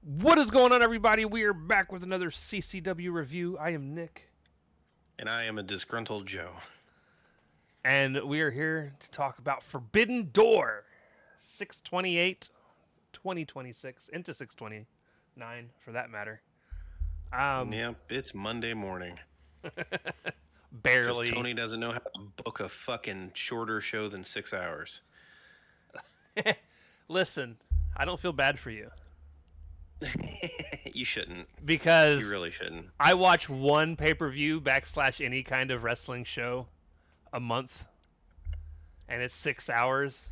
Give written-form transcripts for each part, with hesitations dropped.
What is going on, everybody? We are back with another CCW review. I am Nick. And I am a disgruntled Joe. And we are here to talk about Forbidden Door 6/28, 2026, into 6/29 for that matter. Yep, it's Monday morning. Because Barely. Tony doesn't know how to book a fucking shorter show than 6 hours. Listen, I don't feel bad for you. You shouldn't. Because You really shouldn't. I watch one pay-per-view / any kind of wrestling show a month. And it's 6 hours.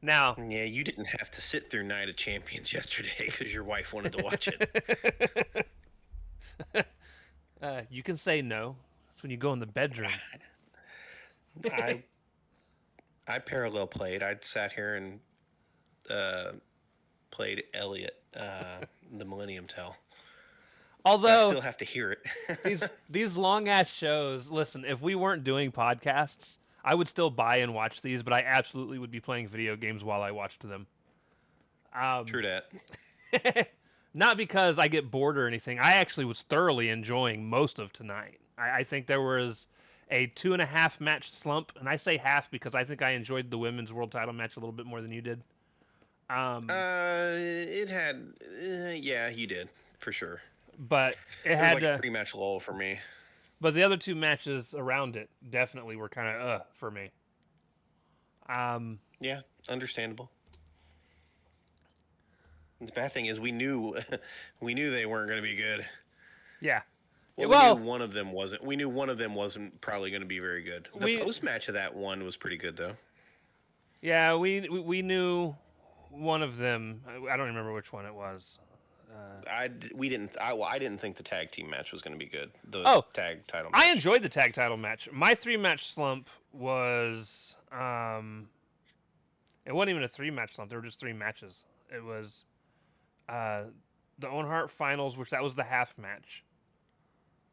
Now, Yeah, you didn't have to sit through Night of Champions yesterday because your wife wanted to watch it. You can say no. That's when you go in the bedroom. I parallel played. I sat here and played Elliot, the Millennium Tell. Although I still have to hear it. these long ass shows, listen, if we weren't doing podcasts, I would still buy and watch these, but I absolutely would be playing video games while I watched them. True that. Not because I get bored or anything. I actually was thoroughly enjoying most of tonight. I think there was a 2.5 match slump, and I say half because I think I enjoyed the women's world title match a little bit more than you did. It had, yeah, you did for sure. But it was had like a pre-match lull for me. But the other two matches around it definitely were kind of for me. Yeah, understandable. The bad thing is we knew they weren't going to be good. Yeah. Well, we knew one of them wasn't. We knew one of them wasn't probably going to be very good. The post match of that one was pretty good though. Yeah, we knew one of them. I don't remember which one it was. I didn't think the tag team match was going to be good. The tag title match. I enjoyed the tag title match. My 3-match slump was it wasn't even a 3-match slump. There were just 3 matches. It was the Owen Hart finals, which that was the half match.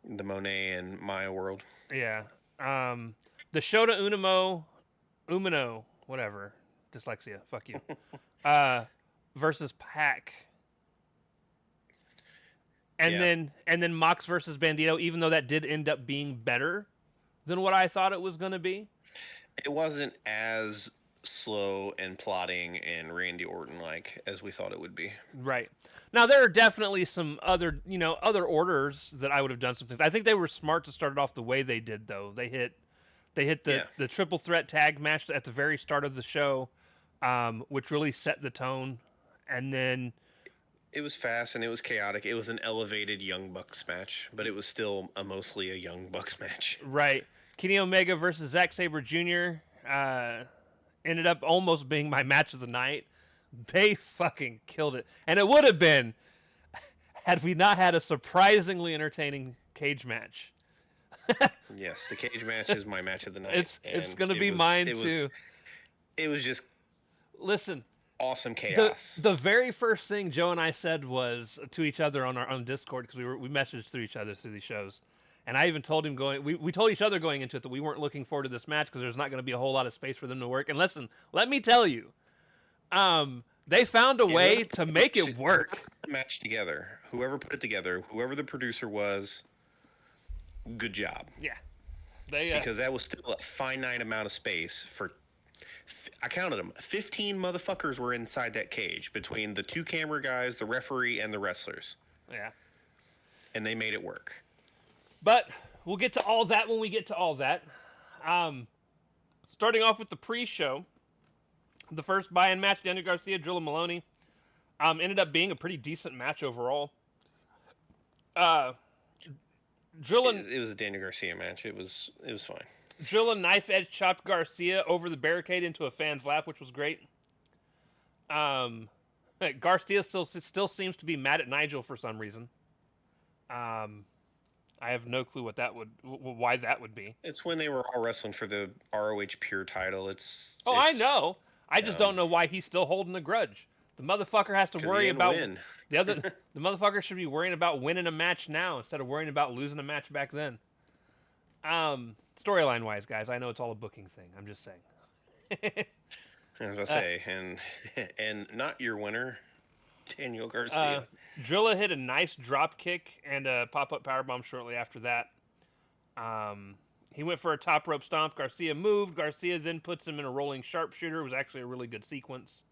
The Monet and Maya World. Yeah. The Shota Umino, whatever. Dyslexia. Fuck you. Versus Pac. And then Mox versus Bandito, even though that did end up being better than what I thought it was going to be. It wasn't as slow and plotting and Randy Orton like as we thought it would be. Right. Now there are definitely some other orders that I would have done some things. I think they were smart to start it off the way they did though. They hit the triple threat tag match at the very start of the show, which really set the tone, and then it was fast and it was chaotic. It was an elevated Young Bucks match, but it was still mostly a Young Bucks match. Right. Kenny Omega versus Zack Sabre Jr. Ended up almost being my match of the night. They fucking killed it. And it would have been had we not had a surprisingly entertaining cage match. Yes, the cage match is my match of the night. It's going to be mine too. It was just... Listen. Awesome chaos. The very first thing Joe and I said was to each other on Discord, because we messaged through each other through these shows, and I even told him we told each other going into it that we weren't looking forward to this match because there's not going to be a whole lot of space for them to work. And listen, let me tell you, they found a way to make it work. Match together. Whoever put it together, whoever the producer was, good job. Yeah, because that was still a finite amount of space for. I counted them. 15 motherfuckers were inside that cage between the 2 camera guys, the referee, and the wrestlers. Yeah. And they made it work. But we'll get to all that when we get to all that. Starting off with the pre-show, the first buy-in match, Daniel Garcia, Drilla Maloney, ended up being a pretty decent match overall. It was a Daniel Garcia match. It was fine. Drilla knife edge chopped Garcia over the barricade into a fan's lap, which was great. Garcia still seems to be mad at Nigel for some reason. I have no clue why that would be. It's when they were all wrestling for the ROH Pure title. I know. I just don't know why he's still holding a grudge. The motherfucker has to worry about the motherfucker should be worrying about winning a match now instead of worrying about losing a match back then. Storyline wise, guys, I know it's all a booking thing. I'm just saying. I was going to say, and not your winner. Daniel Garcia. Drilla hit a nice drop kick and a pop-up powerbomb shortly after that. He went for a top rope stomp. Garcia moved. Garcia then puts him in a rolling sharpshooter. It was actually a really good sequence.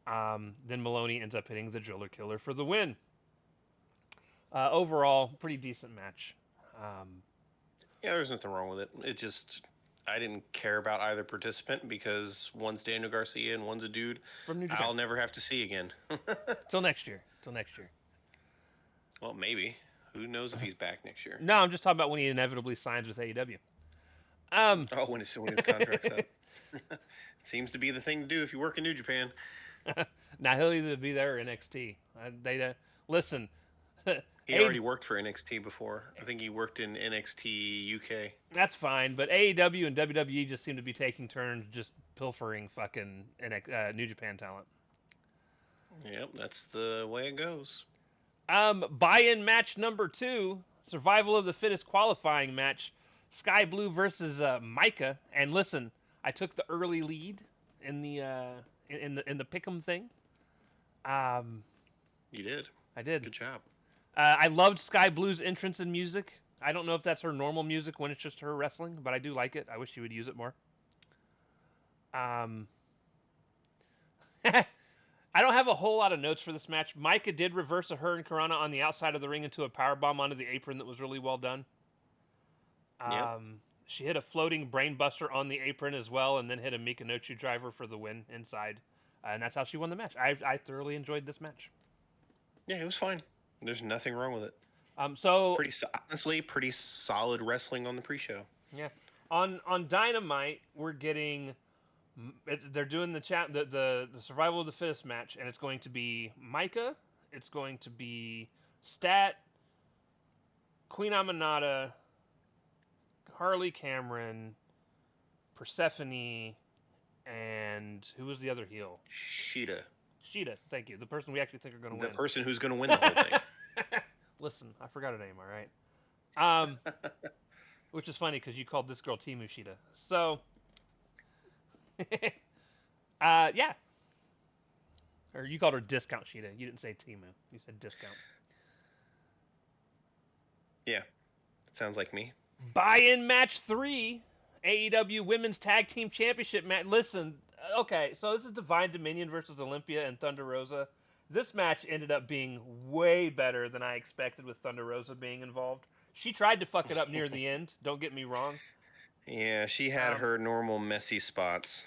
Then Maloney ends up hitting the Driller Killer for the win. Overall, pretty decent match. Yeah, there's nothing wrong with it. I didn't care about either participant because one's Daniel Garcia and one's a dude From New Japan. I'll never have to see again. Till next year. Well, maybe. Who knows if he's back next year? No, I'm just talking about when he inevitably signs with AEW. When his contract's up. Seems to be the thing to do if you work in New Japan. Now he'll either be there or NXT. Listen. He already worked for NXT before. I think he worked in NXT UK. That's fine, but AEW and WWE just seem to be taking turns just pilfering fucking New Japan talent. Yep, that's the way it goes. Buy-in match number 2, Survival of the Fittest qualifying match, Sky Blue versus Micah. And listen, I took the early lead in the pick'em thing. You did. I did. Good job. I loved Sky Blue's entrance and music. I don't know if that's her normal music when it's just her wrestling, but I do like it. I wish she would use it more. I don't have a whole lot of notes for this match. Micah did reverse a Hurricane Karana on the outside of the ring into a powerbomb onto the apron that was really well done. Yep. She hit a floating brainbuster on the apron as well, and then hit a Mikanochu driver for the win inside. And that's how she won the match. I thoroughly enjoyed this match. Yeah, it was fine. There's nothing wrong with it. Honestly, pretty solid wrestling on the pre-show. Yeah. On Dynamite, we're getting. They're doing the Survival of the Fittest match, and it's going to be Micah. It's going to be Stat, Queen Aminata, Harley Cameron, Persephone, and who was the other heel? Sheeta, thank you. The person we actually think are going to win. The person who's going to win the whole thing. Listen, I forgot her name, all right? Which is funny because you called this girl Timu Sheeta. So, yeah. Or you called her Discount Sheeta. You didn't say Timu. You said Discount. Yeah. Sounds like me. Buy-in match 3. AEW Women's Tag Team Championship match. Listen, okay, so this is Divine Dominion versus Olympia and Thunder Rosa. This match ended up being way better than I expected with Thunder Rosa being involved. She tried to fuck it up near the end, don't get me wrong. Yeah, she had her normal messy spots.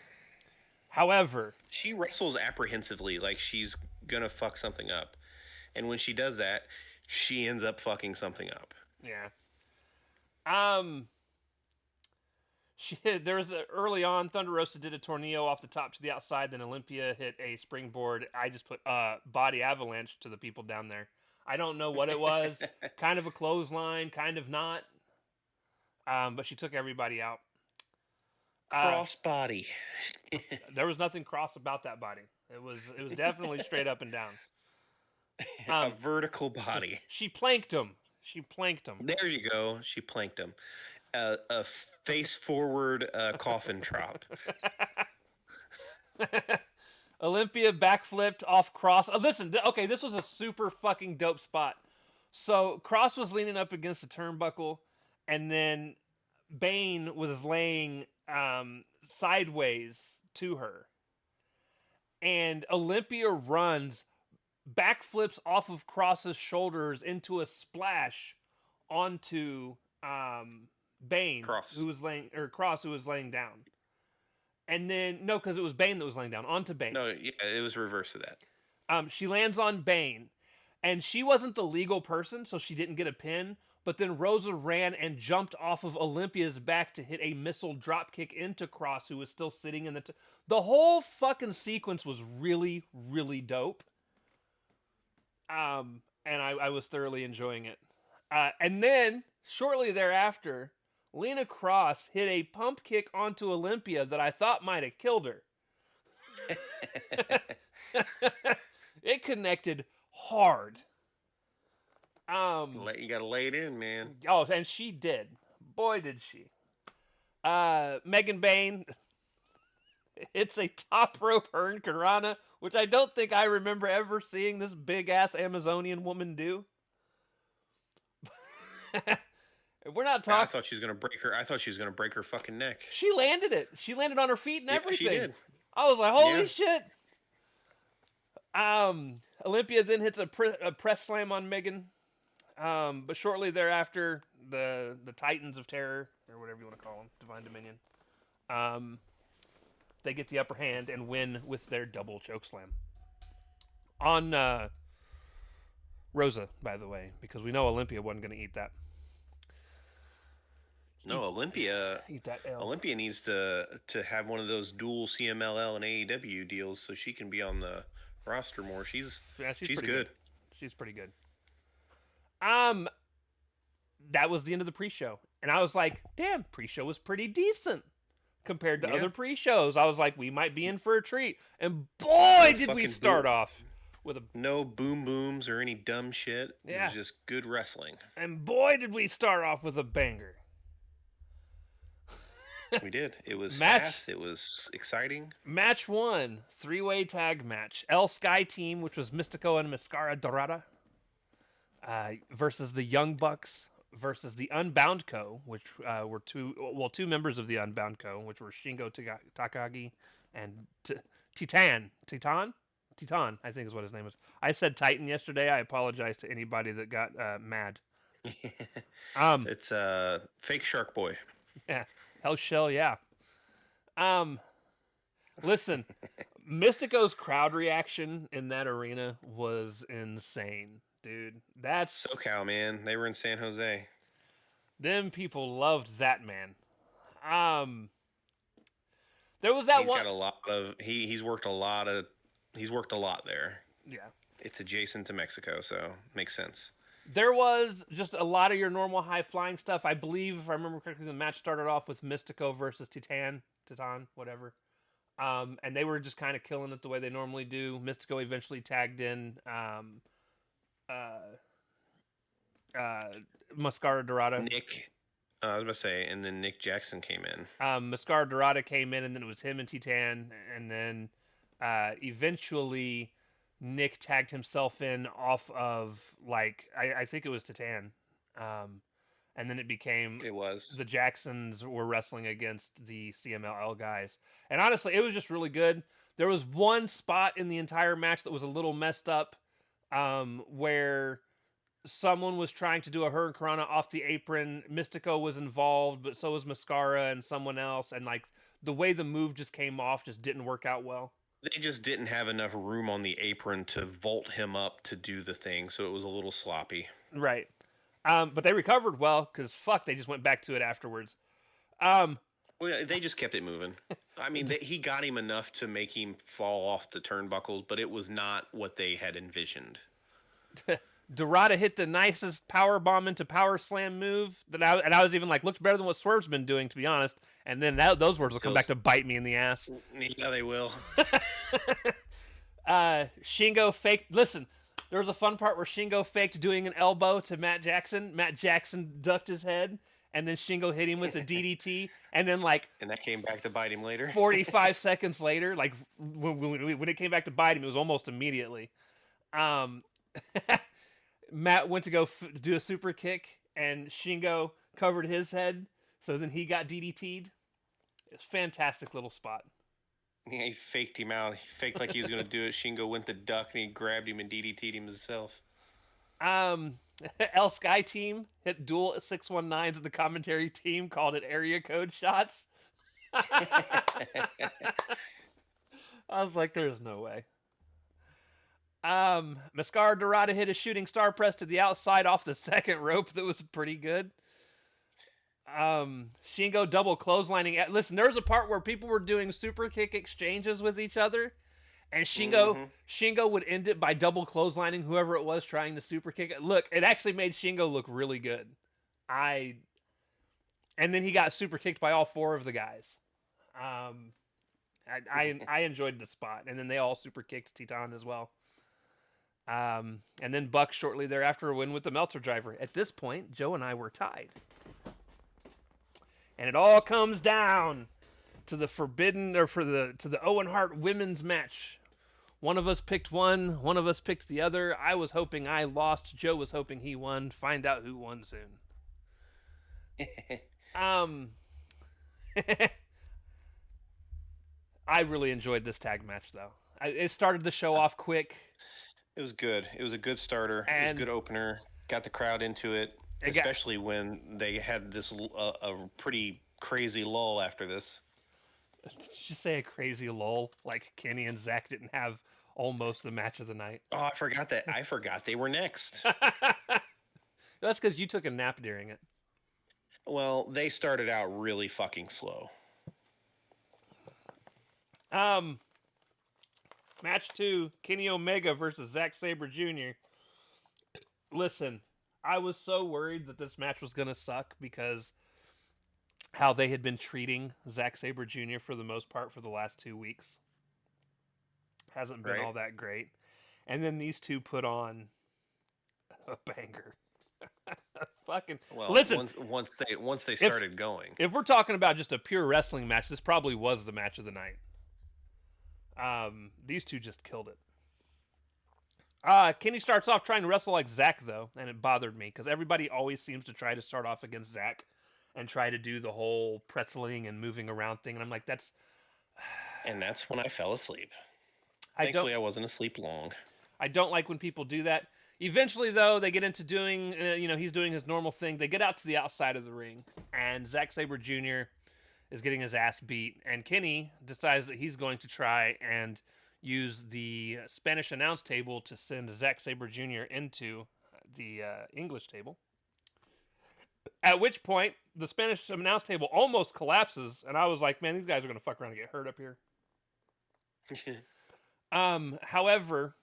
However, she wrestles apprehensively, like she's gonna fuck something up. And when she does that, she ends up fucking something up. Yeah. There was early on, Thunder Rosa did a tornado off the top to the outside, then Olympia hit a springboard. I just put body avalanche to the people down there. I don't know what it was. Kind of a clothesline, kind of not. But she took everybody out. Cross body. There was nothing cross about that body. It was definitely straight up and down. A vertical body. She planked him. There you go. She planked him. A face forward coffin drop. Olympia backflipped off Cross. Listen, okay, this was a super fucking dope spot. So Cross was leaning up against the turnbuckle, and then Bane was laying sideways to her. And Olympia runs, backflips off of Cross's shoulders into a splash onto Bane, Cross, who was laying down. And then, no, because it was Bane that was laying down, onto Bane. No, yeah, it was reverse of that. She lands on Bane, and she wasn't the legal person, so she didn't get a pin, but then Rosa ran and jumped off of Olympia's back to hit a missile dropkick into Cross, who was still sitting in the whole fucking sequence was really, really dope. And I was thoroughly enjoying it. And then, shortly thereafter, Lena Cross hit a pump kick onto Olympia that I thought might have killed her. It connected hard. You gotta lay it in, man. Oh, and she did. Boy, did she. Megan Bain. hits a top rope Hurricane Karana, which I don't think I remember ever seeing this big ass Amazonian woman do. We're not I talking. thought she was gonna break her. I thought she was gonna break her fucking neck. She landed it. She landed on her feet and Yeah, everything. she did. I was like, holy Yeah. shit. Olympia then hits a press slam on Megan. But shortly thereafter, the Titans of Terror, or whatever you want to call them, Divine Dominion, they get the upper hand and win with their double chokeslam on Rosa, by the way, because we know Olympia wasn't going to eat that. No, Olympia. Eat that L. Olympia needs to have one of those dual CMLL and AEW deals so she can be on the roster more. She's pretty good. She's pretty good. That was the end of the pre-show, and I was like, damn, pre-show was pretty decent compared to other pre-shows. I was like, we might be in for a treat, and boy, did we start off with no boom booms or any dumb shit. Yeah. It was just good wrestling. And boy, did we start off with a banger. We did. It was fast. It was exciting. Match 1, 3-way tag match. El Sky team, which was Mystico and Mascara Dorada, versus the Young Bucks versus the Unbound Co., which were two members of the Unbound Co., which were Shingo Takagi and Titan, I think is what his name is. I said Titan yesterday. I apologize to anybody that got mad. It's fake Shark Boy. Yeah. Hell shell, yeah. Listen, Mystico's crowd reaction in that arena was insane, dude. That's SoCal, man. They were in San Jose. Them people loved that man. There was that He's one. Got a lot of he's worked a lot there. Yeah. It's adjacent to Mexico, so makes sense. There was just a lot of your normal high-flying stuff. I believe, if I remember correctly, the match started off with Mystico versus Titan, whatever. And they were just kind of killing it the way they normally do. Mystico eventually tagged in Mascara Dorada. I was about to say, and then Nick Jackson came in. Mascara Dorada came in, and then it was him and Titan. And then eventually Nick tagged himself in off of, I think it was Titan. And then it was the Jacksons were wrestling against the CMLL guys. And honestly, it was just really good. There was one spot in the entire match that was a little messed up, where someone was trying to do a Hurricane Karana off the apron. Mystico was involved, but so was Mascara and someone else. And the way the move just came off just didn't work out well. They just didn't have enough room on the apron to vault him up to do the thing, so it was a little sloppy. Right. But they recovered well, because they just went back to it afterwards. Well, they just kept it moving. I mean, he got him enough to make him fall off the turnbuckles, but it was not what they had envisioned. Dorada hit the nicest power bomb into power slam move I was even like, looks better than what Swerve's been doing, to be honest. And then those words will come back to bite me in the ass. Yeah, they will. Shingo faked. Listen, there was a fun part where Shingo faked doing an elbow to Matt Jackson. Matt Jackson ducked his head, and then Shingo hit him with a DDT. And then and that came back to bite him later. 45 seconds later, when it came back to bite him, it was almost immediately. Matt went to go do a super kick, and Shingo covered his head, so then he got DDT'd. It's a fantastic little spot. Yeah, he faked him out. He faked like he was going to do it. Shingo went to duck, and he grabbed him and DDT'd him himself. El Sky team hit dual 619s, and the commentary team called it area code shots. I was like, there's no way. Mascara Dorada hit a shooting star press to the outside off the second rope that was pretty good. Shingo double clotheslining. Listen, there was a part where people were doing super kick exchanges with each other, and Shingo would end it by double clotheslining whoever it was trying to super kick it. Look, it actually made Shingo look really good. And then he got super kicked by all four of the guys. I enjoyed the spot, and then they all super kicked Titan as well. And then Buck shortly thereafter win with the Meltzer driver. At this point, Joe and I were tied. And it all comes down to the forbidden or to the Owen Hart women's match. One of us picked one of us picked the other. I was hoping I lost. Joe was hoping he won. Find out who won soon. I really enjoyed this tag match though. It started the show off quick. It was good. It was a good starter. It was a good opener. Got the crowd into it, especially when they had this a pretty crazy lull after this. Did you just say a crazy lull? Like Kenny and Zach didn't have almost the match of the night. Oh, I forgot that. I forgot they were next. That's because you took a nap during it. Well, they started out really fucking slow. Match 2, Kenny Omega versus Zack Sabre Jr. Listen, I was so worried that this match was going to suck because how they had been treating Zack Sabre Jr. for the most part for the last 2 weeks. Hasn't been all that great. And then these two put on a banger. Fucking listen. Once they started going. If we're talking about just a pure wrestling match, this probably was the match of the night. These two just killed it. Kenny starts off trying to wrestle like Zack though, and it bothered me because everybody always seems to try to start off against Zack and try to do the whole pretzeling and moving around thing, and I'm like, that's. And that's when I fell asleep. Thankfully, I wasn't asleep long. I don't like when people do that. Eventually, though, they get into doing, he's doing his normal thing. They get out to the outside of the ring, and Zack Sabre Jr. is getting his ass beat, and Kenny decides that he's going to try and use the Spanish announce table to send Zack Sabre Jr. into the English table. At which point, the Spanish announce table almost collapses, and I was like, man, these guys are going to fuck around and get hurt up here. However,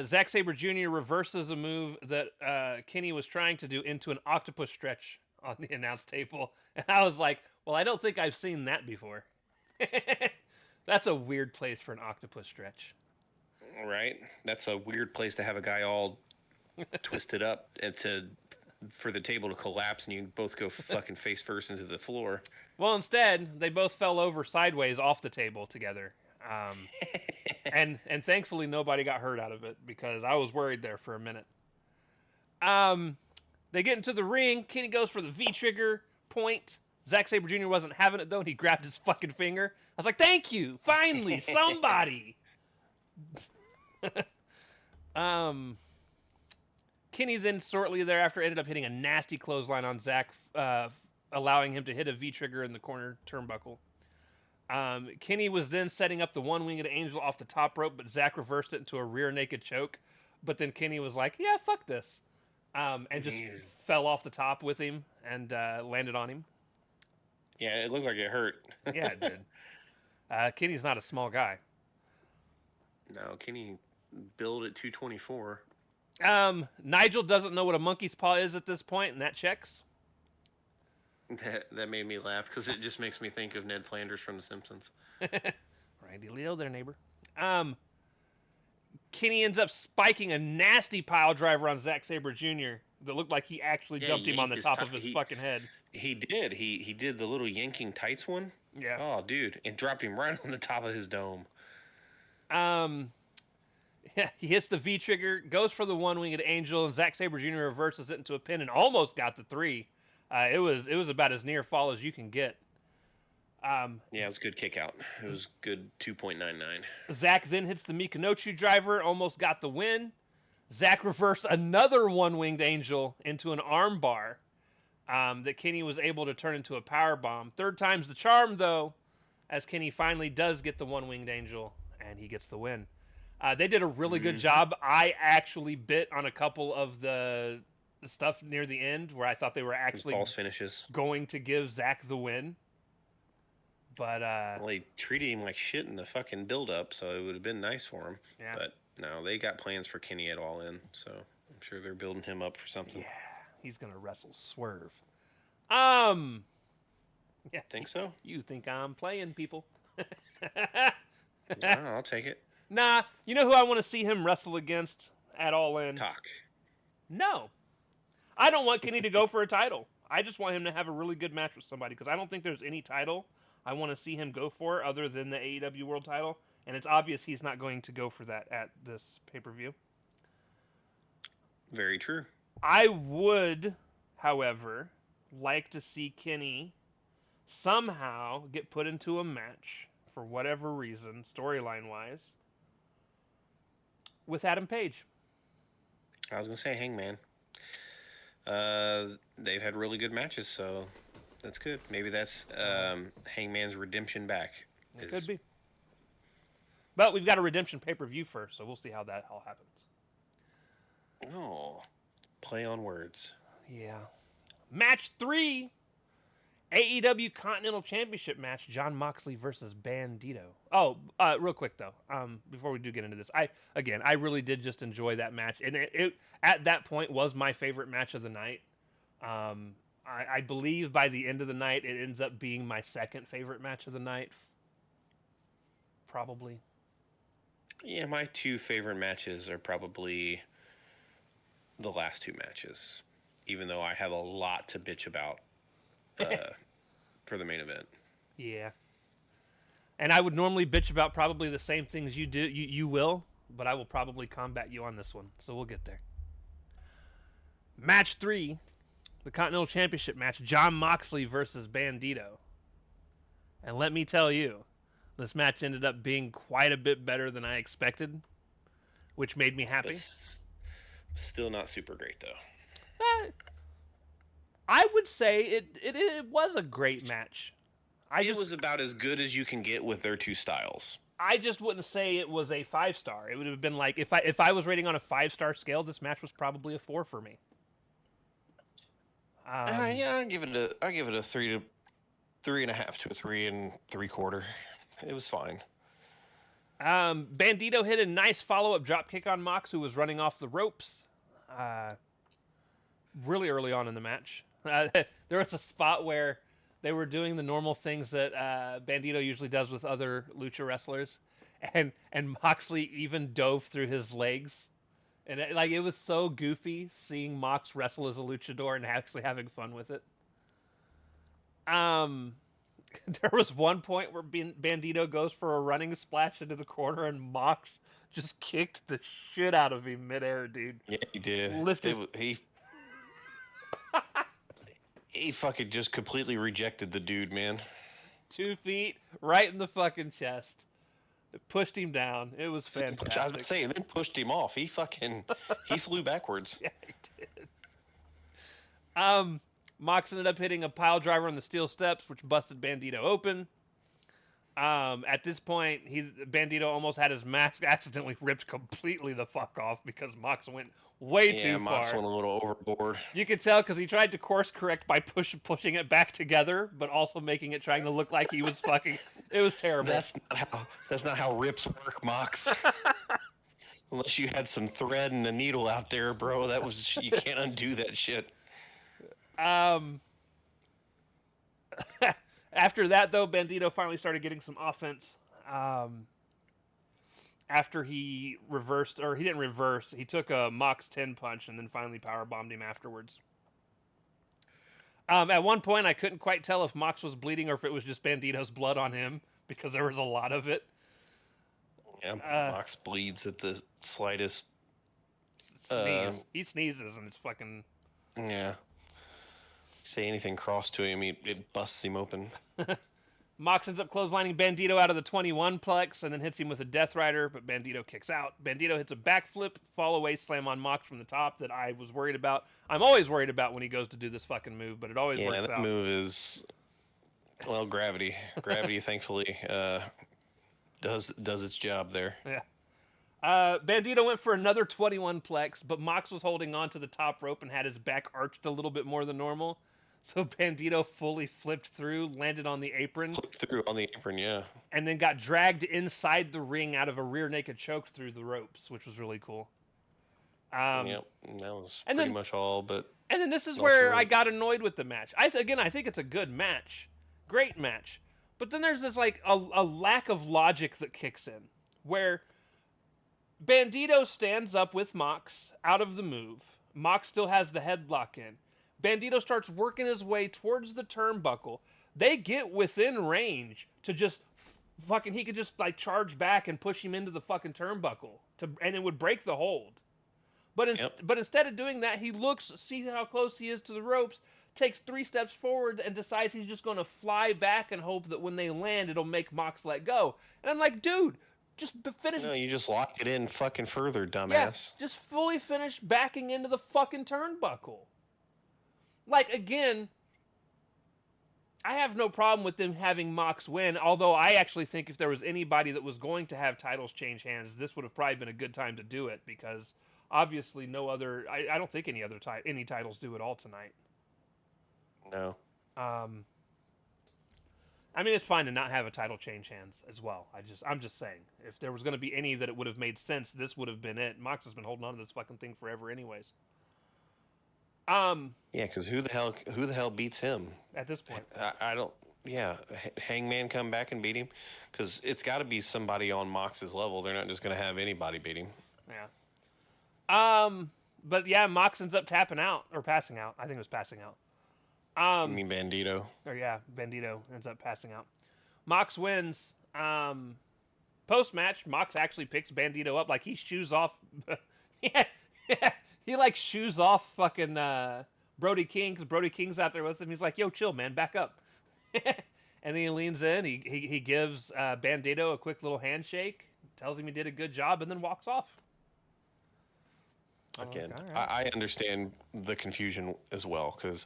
Zack Sabre Jr. reverses a move that Kenny was trying to do into an octopus stretch on the announce table. And I was like, well, I don't think I've seen that before. That's a weird place for an octopus stretch. Right? That's a weird place to have a guy all twisted up and for the table to collapse and you both go fucking face first into the floor. Well, instead, they both fell over sideways off the table together. And thankfully nobody got hurt out of it because I was worried there for a minute. They get into the ring. Kenny goes for the V-trigger point. Zack Sabre Jr. wasn't having it though, and he grabbed his fucking finger. I was like, thank you! Finally, somebody! Kenny then shortly thereafter ended up hitting a nasty clothesline on Zack, allowing him to hit a V-trigger in the corner turnbuckle. Kenny was then setting up the one-winged angel off the top rope, but Zack reversed it into a rear naked choke. But then Kenny was like, yeah, fuck this. And just fell off the top with him and landed on him. Yeah, it looked like it hurt. Yeah, it did. Kenny's not a small guy. No, Kenny billed at 224. Nigel doesn't know what a monkey's paw is at this point, and that checks. That made me laugh because it just makes me think of Ned Flanders from The Simpsons. Randy Leo there, neighbor. Kenny ends up spiking a nasty pile driver on Zack Sabre Jr. that looked like he actually dumped him on the top of his fucking head. He did. He did the little yanking tights one. Yeah. Oh, dude. And dropped him right on the top of his dome. He hits the V-trigger, goes for the one-winged angel, and Zack Sabre Jr. reverses it into a pin and almost got the 3. It was about as near fall as you can get. Yeah, it was a good kick out. It was good 2.99. Zack then hits the Mikonochi driver, almost got the win. Zack reversed another one-winged angel into an arm bar that Kenny was able to turn into a power bomb. Third time's the charm, though, as Kenny finally does get the one-winged angel, and he gets the win. They did a really good job. I actually bit on a couple of the stuff near the end where I thought they were actually false finishes going to give Zack the win. But well, they treated him like shit in the fucking build-up, so it would have been nice for him. Yeah. But no, they got plans for Kenny at All In, so I'm sure they're building him up for something. Yeah, he's gonna wrestle Swerve. Yeah, think so? You think I'm playing, people? Yeah, I'll take it. Nah, you know who I want to see him wrestle against at All In? Talk. No. I don't want Kenny to go for a title. I just want him to have a really good match with somebody because I don't think there's any title I want to see him go for other than the AEW World Title, and it's obvious he's not going to go for that at this pay-per-view. Very true. I would, however, like to see Kenny somehow get put into a match for whatever reason, storyline-wise, with Adam Page. I was gonna say Hangman. They've had really good matches, so that's good. Maybe that's Hangman's redemption back. It could be. But we've got a redemption pay-per-view first, so we'll see how that all happens. Oh, play on words. Yeah. Match 3. AEW Continental Championship match, Jon Moxley versus Bandito. Oh, real quick though, before we do get into this, I really did just enjoy that match, and it at that point was my favorite match of the night. I believe by the end of the night, it ends up being my second favorite match of the night, probably. Yeah, my two favorite matches are probably the last two matches, even though I have a lot to bitch about. For the main event. Yeah. And I would normally bitch about probably the same things you do. You will, but I will probably combat you on this one. So we'll get there. Match 3, the Continental Championship match, Jon Moxley versus Bandito. And let me tell you, this match ended up being quite a bit better than I expected, which made me happy. Still not super great though. I would say it was a great match. It was about as good as you can get with their two styles. I just wouldn't say it was a 5-star. It would have been like if I was rating on a 5-star scale, this match was probably a 4 for me. Yeah, I give it a 3.5 to a 3 3/4. It was fine. Bandito hit a nice follow-up dropkick on Mox, who was running off the ropes. Really early on in the match. There was a spot where they were doing the normal things that Bandito usually does with other lucha wrestlers, and Moxley even dove through his legs, and it was so goofy seeing Mox wrestle as a luchador and actually having fun with it. There was one point where Bandito goes for a running splash into the corner, and Mox just kicked the shit out of him midair, dude. Yeah, he did. He fucking just completely rejected the dude, man. 2 feet right in the fucking chest. It pushed him down. It was fantastic. I was saying, then pushed him off. He flew backwards. Yeah, he did. Mox ended up hitting a pile driver on the steel steps, which busted Bandito open. At this point, Bandito almost had his mask accidentally ripped completely the fuck off because Mox went way too far. Yeah, Mox went a little overboard. You could tell because he tried to course correct by pushing it back together, but also trying to look like he was fucking. It was terrible. That's not how rips work, Mox. Unless you had some thread and a needle out there, bro. You can't undo that shit. After that, though, Bandito finally started getting some offense. After he reversed, or he didn't reverse, he took a Mox 10 punch and then finally powerbombed him afterwards. At one point, I couldn't quite tell if Mox was bleeding or if it was just Bandito's blood on him because there was a lot of it. Yeah, Mox bleeds at the slightest sneeze. He sneezes and it's fucking... Yeah. Say anything cross to him, it busts him open. Mox ends up clotheslining Bandito out of the 21-plex and then hits him with a Death Rider, but Bandito kicks out. Bandito hits a backflip, fall-away slam on Mox from the top that I was worried about. I'm always worried about when he goes to do this fucking move, but it always works out. Yeah, that move is... Well, gravity. Gravity, thankfully, does its job there. Yeah. Bandito went for another 21-plex, but Mox was holding on to the top rope and had his back arched a little bit more than normal. So Bandito fully flipped through, landed on the apron. Flipped through on the apron, yeah. And then got dragged inside the ring out of a rear naked choke through the ropes, which was really cool. Yep, that was pretty much all, but... And then this is where I got annoyed with the match. I think it's a good match. Great match. But then there's this, a lack of logic that kicks in, where Bandito stands up with Mox out of the move. Mox still has the headlock in. Bandito starts working his way towards the turnbuckle. they get within range to just fucking, he could just like charge back and push him into the fucking turnbuckle and it would break the hold. But instead of doing that, he looks, sees how close he is to the ropes, takes 3 steps forward, and decides he's just going to fly back and hope that when they land, it'll make Mox let go. And I'm like, dude, just finish. No, you just lock it in fucking further, dumbass. Yeah, just fully finish backing into the fucking turnbuckle. Like, again, I have no problem with them having Mox win, although I actually think if there was anybody that was going to have titles change hands, this would have probably been a good time to do it, because obviously no other, I don't think any other any titles do it all tonight. No. I mean, it's fine to not have a title change hands as well. I'm just saying, if there was going to be any that it would have made sense, this would have been it. Mox has been holding on to this fucking thing forever, anyways. Yeah, because who the hell beats him At this point? I don't. Yeah, Hangman come back and beat him, because it's got to be somebody on Mox's level. They're not just going to have anybody beat him. Yeah. But yeah, Mox ends up tapping out or passing out. I think it was passing out. You mean Bandito? Or yeah, Bandito ends up passing out. Mox wins. Post match, Mox actually picks Bandito up, like he shoes off. yeah, he like shoes off fucking Brody King, because Brody King's out there with him. He's like, "Yo, chill, man, back up." And then he leans in. He gives Bandito a quick little handshake, tells him he did a good job, and then walks off. Again, right. I understand the confusion as well, because,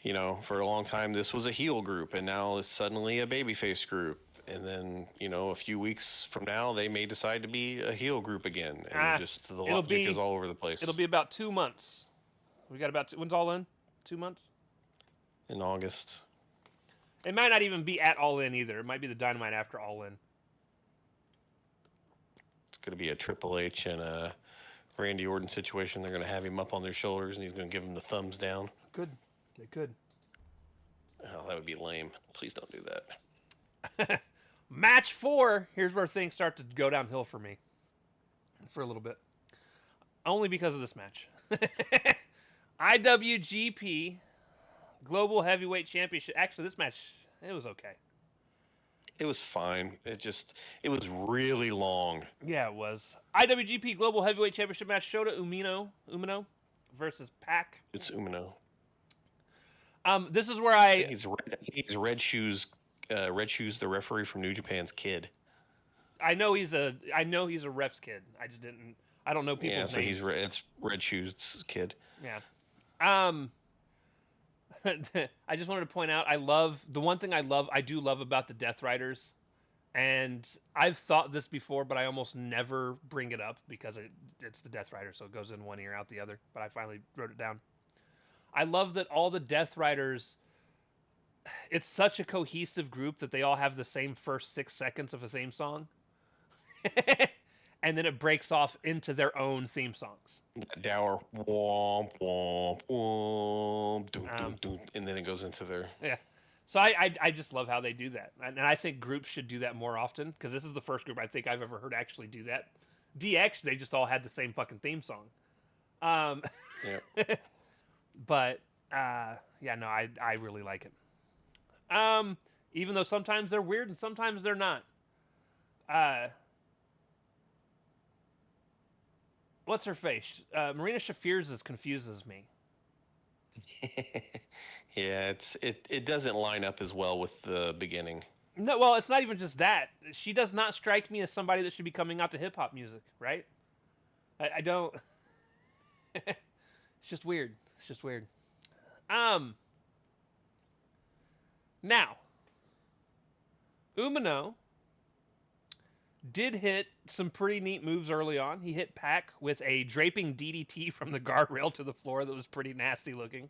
you know, for a long time this was a heel group, and now it's suddenly a babyface group, and then, you know, a few weeks from now they may decide to be a heel group again, and just the logic is all over the place. It'll be about 2 months. We got about when's All In? 2 months? In August. It might not even be at All In either. It might be the Dynamite after All In. It's going to be a Triple H and a Randy Orton situation. They're going to have him up on their shoulders, and he's going to give them the thumbs down. Good. They could. Oh, that would be lame. Please don't do that. Match 4. Here's where things start to go downhill for me. For a little bit. Only because of this match. IWGP Global Heavyweight Championship. Actually, this match, it was okay. It was fine. It was really long. Yeah, it was. IWGP Global Heavyweight Championship match. Shota Umino versus Pac. It's Umino. This is where he's Red Shoes, the referee from New Japan's kid. I know he's a ref's kid. I don't know people's names. It's Red Shoes' kid. Yeah. I just wanted to point out, I do love about the Death Riders, and I've thought this before, but I almost never bring it up because it's the Death Riders, so it goes in one ear, out the other, but I finally wrote it down. I love that all the Death Riders, it's such a cohesive group that they all have the same first 6 seconds of a theme song. And then it breaks off into their own theme songs. Dower, womp, womp, womp, doom, doom, doom, and then it goes into their... Yeah. So I just love how they do that. And I think groups should do that more often, because this is the first group I think I've ever heard actually do that. DX, they just all had the same fucking theme song. Yeah. But, yeah, no, I really like it. Even though sometimes they're weird and sometimes they're not. What's her face? Marina Shafir's confuses me. Yeah, it doesn't line up as well with the beginning. No, well, it's not even just that. She does not strike me as somebody that should be coming out to hip hop music, right? I don't. It's just weird. It's just weird. Now, Umino did hit some pretty neat moves early on. He hit Pac with a draping DDT from the guardrail to the floor that was pretty nasty looking.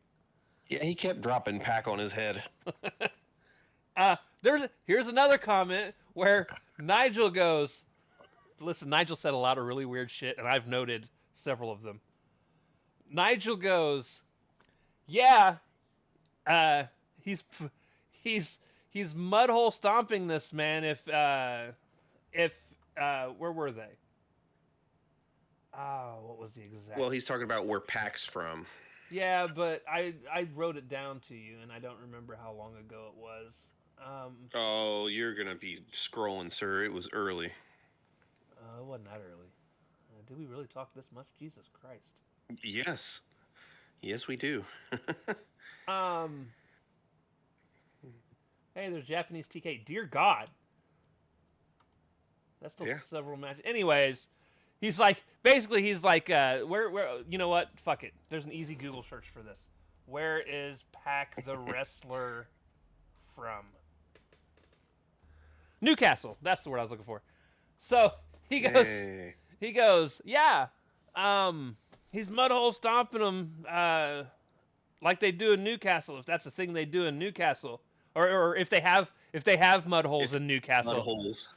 Yeah, he kept dropping Pac on his head. Here's another comment where Nigel goes, listen, Nigel said a lot of really weird shit, and I've noted several of them. Nigel goes, yeah, he's mudhole stomping this man if where were they? What was the exact? Well, he's talking about where Pac's from. Yeah, but I wrote it down to you, and I don't remember how long ago it was. Oh, you're gonna be scrolling, sir. It was early. It wasn't that early. Did we really talk this much? Jesus Christ. Yes, yes, we do. Um, hey, there's Japanese TK. Dear God, that's still Yeah. several matches. Anyways, he's like, basically, he's like, where, you know what? Fuck it. There's an easy Google search for this. Where is Pac the wrestler from? Newcastle. That's the word I was looking for. So he goes, Hey. yeah. He's mudhole stomping them, like they do in Newcastle. If that's the thing they do in Newcastle, or if they have mud holes in Mud Newcastle, holes.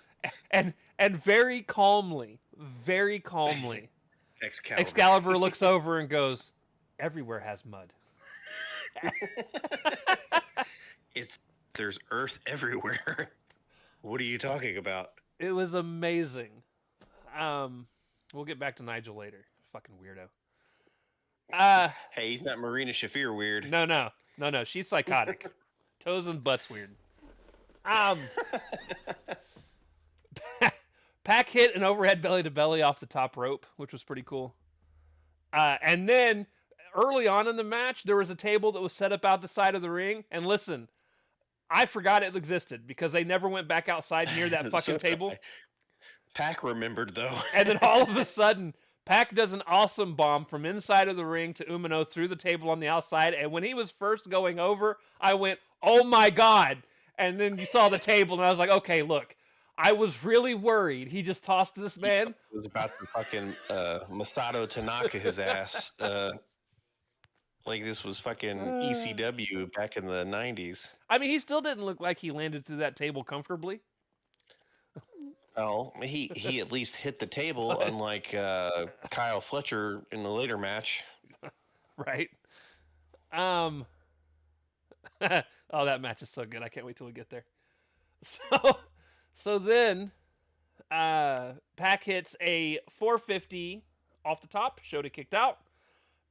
and very calmly, Excalibur. looks over and goes, "Everywhere has mud." There's earth everywhere. What are you talking about? It was amazing. We'll get back to Nigel later. Fucking weirdo. Hey, he's not Marina Shafir weird. No. She's psychotic. Toes and butts weird. Pac hit an overhead belly to belly off the top rope, which was pretty cool. And then early on in the match, there was a table that was set up out the side of the ring. And listen, I forgot it existed because they never went back outside near that fucking table. Pac remembered though. And then all of a sudden, Pac does an awesome bomb from inside of the ring to Umino through the table on the outside. And when he was first going over, I went, "Oh my God." And then you saw the table, and I was like, okay, look. I was really worried. He just tossed this man. He was about to fucking Masato Tanaka his ass. Like this was fucking ECW back in the 90s. I mean, he still didn't look like he landed through that table comfortably. Well, he at least hit the table, unlike Kyle Fletcher in the later match. Right. Oh, that match is so good. I can't wait till we get there. So then, Pac hits a 450 off the top. Shota kicked out.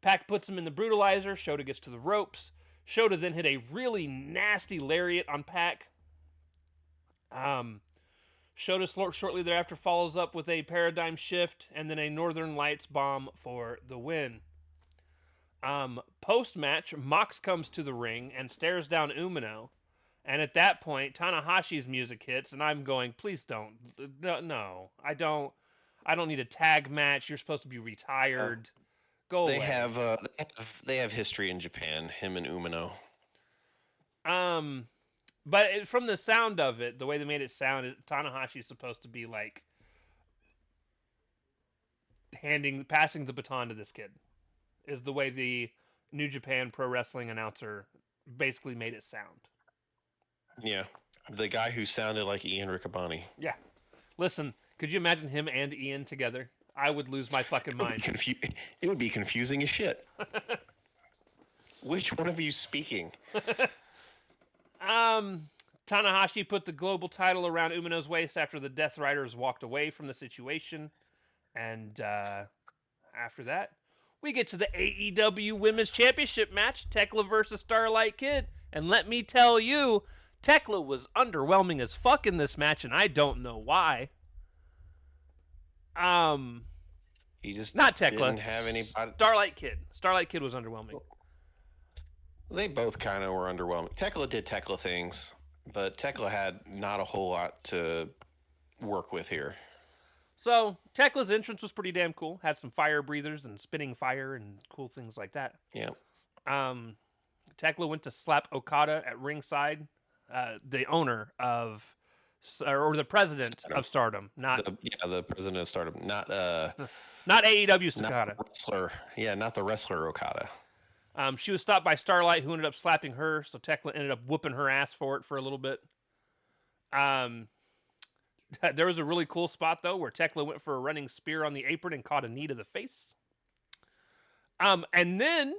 Pac puts him in the brutalizer. Shota gets to the ropes. Shota then hit a really nasty lariat on Pac. Shota shortly thereafter follows up with a paradigm shift and then a Northern Lights bomb for the win. Post-match, Mox comes to the ring and stares down Umino. And at that point, Tanahashi's music hits, and I'm going, please don't. No, I don't need a tag match. You're supposed to be retired. Go away. They have history in Japan, him and Umino. But from the sound of it, the way they made it sound, Tanahashi's supposed to be like passing the baton to this kid. Is the way the New Japan Pro Wrestling announcer basically made it sound. Yeah, the guy who sounded like Ian Riccaboni. Yeah. Listen, could you imagine him and Ian together? I would lose my fucking mind. It would be confusing as shit. Which one of you speaking? Tanahashi put the global title around Umino's waist after the Death Riders walked away from the situation. And after that, we get to the AEW Women's Championship match, Tekla versus Starlight Kid. And let me tell you, Tekla was underwhelming as fuck in this match, and I don't know why. He just not Tekla. Didn't have any. Starlight Kid. Starlight Kid was underwhelming. They both kind of were underwhelming. Tekla did Tekla things, but Tekla had not a whole lot to work with here. So Tekla's entrance was pretty damn cool. Had some fire breathers and spinning fire and cool things like that. Yeah. Tekla went to slap Okada at ringside. The owner of, or the president of Stardom, not the president of Stardom, not AEW's Okada. Not the wrestler. Yeah, not the wrestler Okada. She was stopped by Starlight, who ended up slapping her. So Tekla ended up whooping her ass for it for a little bit. There was a really cool spot though where Tekla went for a running spear on the apron and caught a knee to the face. And then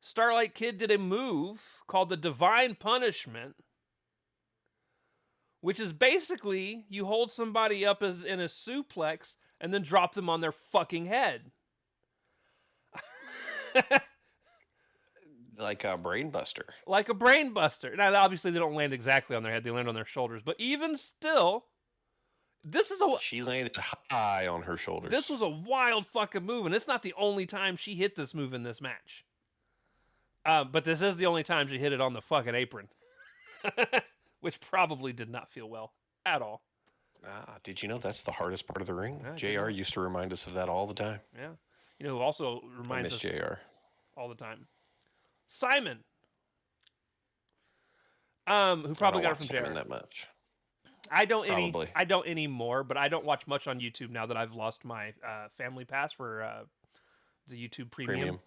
Starlight Kid did a move called the Divine Punishment, which is basically you hold somebody up in a suplex and then drop them on their fucking head. Like a brain buster. Like a brain buster. Now, obviously, they don't land exactly on their head; they land on their shoulders. But even still, this is a She landed high on her shoulders. this was a wild fucking move, and it's not the only time she hit this move in this match. But this is the only time she hit it on the fucking apron, which probably did not feel well at all. Did you know that's the hardest part of the ring? I did JR not. used to remind us of that all the time. Yeah, you know who also I reminds miss us JR. all the time? Simon, who I probably don't got it watch from Simon JR. that much. I don't Probably. I don't anymore, but I don't watch much on YouTube now that I've lost my family pass for the YouTube Premium.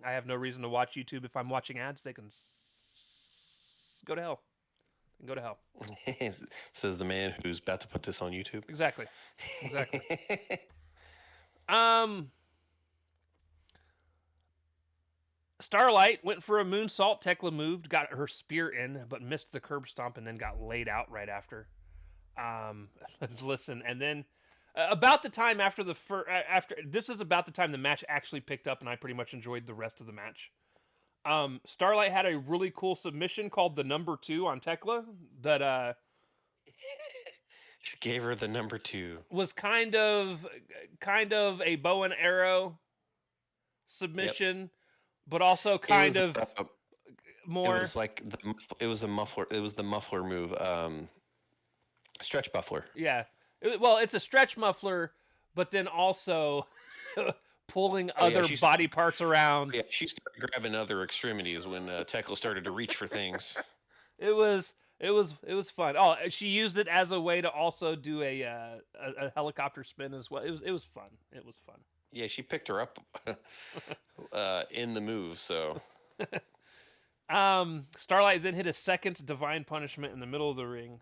I have no reason to watch YouTube. If I'm watching ads, they can go to hell. They can go to hell. Says the man who's about to put this on YouTube. Exactly. Um, Starlight went for a moonsault. Tekla moved, got her spear in, but missed the curb stomp and then got laid out right after. Listen, and then about the time after after this is about the time the match actually picked up, and I pretty much enjoyed the rest of the match. Starlight had a really cool submission called the number 2 on Tekla that She gave her the number 2. was kind of a bow and arrow submission, but also kind of more. It was like it was a muffler. It was the muffler move. Stretch muffler. Yeah. Well, it's a stretch muffler, but then also pulling other body parts around. Yeah, she started grabbing other extremities when Tekla started to reach for things. It was fun. Oh, she used it as a way to also do a helicopter spin as well. It was fun. It was fun. Yeah, she picked her up in the move. So Starlight then hit a second divine punishment in the middle of the ring.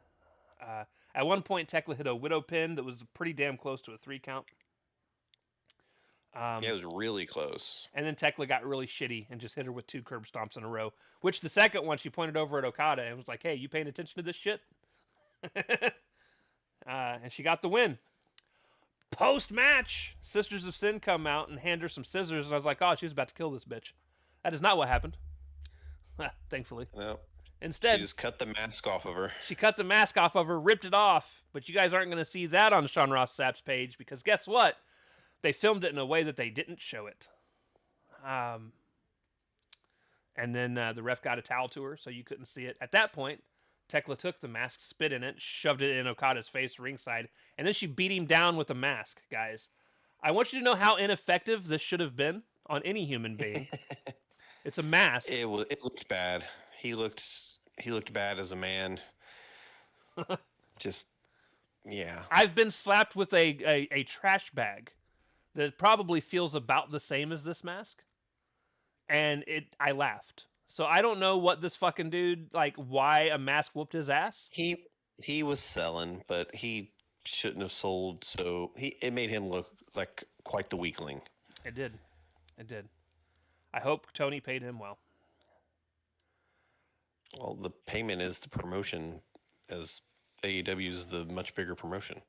At one point, Tekla hit a widow pin that was pretty damn close to a 3 count. Yeah, it was really close. And then Tekla got really shitty and just hit her with 2 curb stomps in a row. Which the second one, she pointed over at Okada and was like, "Hey, you paying attention to this shit?" And she got the win. Post-match, Sisters of Sin come out and hand her some scissors, and I was like, "Oh, she's about to kill this bitch." That is not what happened. Thankfully. No. Instead, She just cut the mask off of her. She cut the mask off of her, ripped it off. But you guys aren't going to see that on Sean Ross Sapp's page because guess what? They filmed it in a way that they didn't show it. And then the ref got a towel to her, so you couldn't see it. At that point, Tekla took the mask, spit in it, shoved it in Okada's face ringside, and then she beat him down with the mask, guys. I want you to know how ineffective this should have been on any human being. It's a mask. It looked bad. He looked bad as a man. Just, yeah. I've been slapped with a trash bag that probably feels about the same as this mask, and I laughed. So I don't know what this fucking dude, like, why a mask whooped his ass. He was selling, but he shouldn't have sold. So it made him look like quite the weakling. It did. I hope Tony paid him well. Well, the payment is the promotion, as AEW is the much bigger promotion.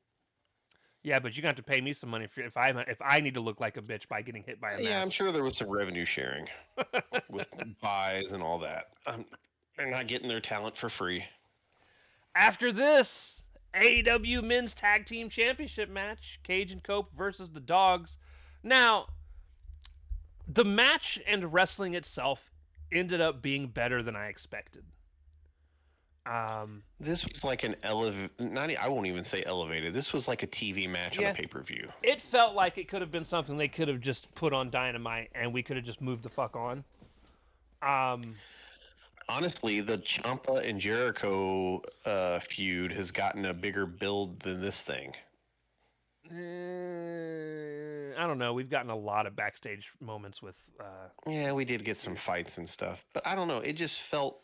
Yeah, but you're going to have to pay me some money if I need to look like a bitch by getting hit by a mask. Yeah, I'm sure there was some revenue sharing with buys and all that. They're not getting their talent for free. After this, AEW Men's Tag Team Championship match, Cage and Cope versus the Dogs. Now, the match and wrestling itself ended up being better than I expected. This was like an I won't even say elevated. This was like a TV match on a pay-per-view. It felt like it could have been something they could have just put on Dynamite and we could have just moved the fuck on. Honestly, the Ciampa and Jericho feud has gotten a bigger build than this thing. I don't know. We've gotten a lot of backstage moments with... Yeah, we did get some fights and stuff. But I don't know. It just felt...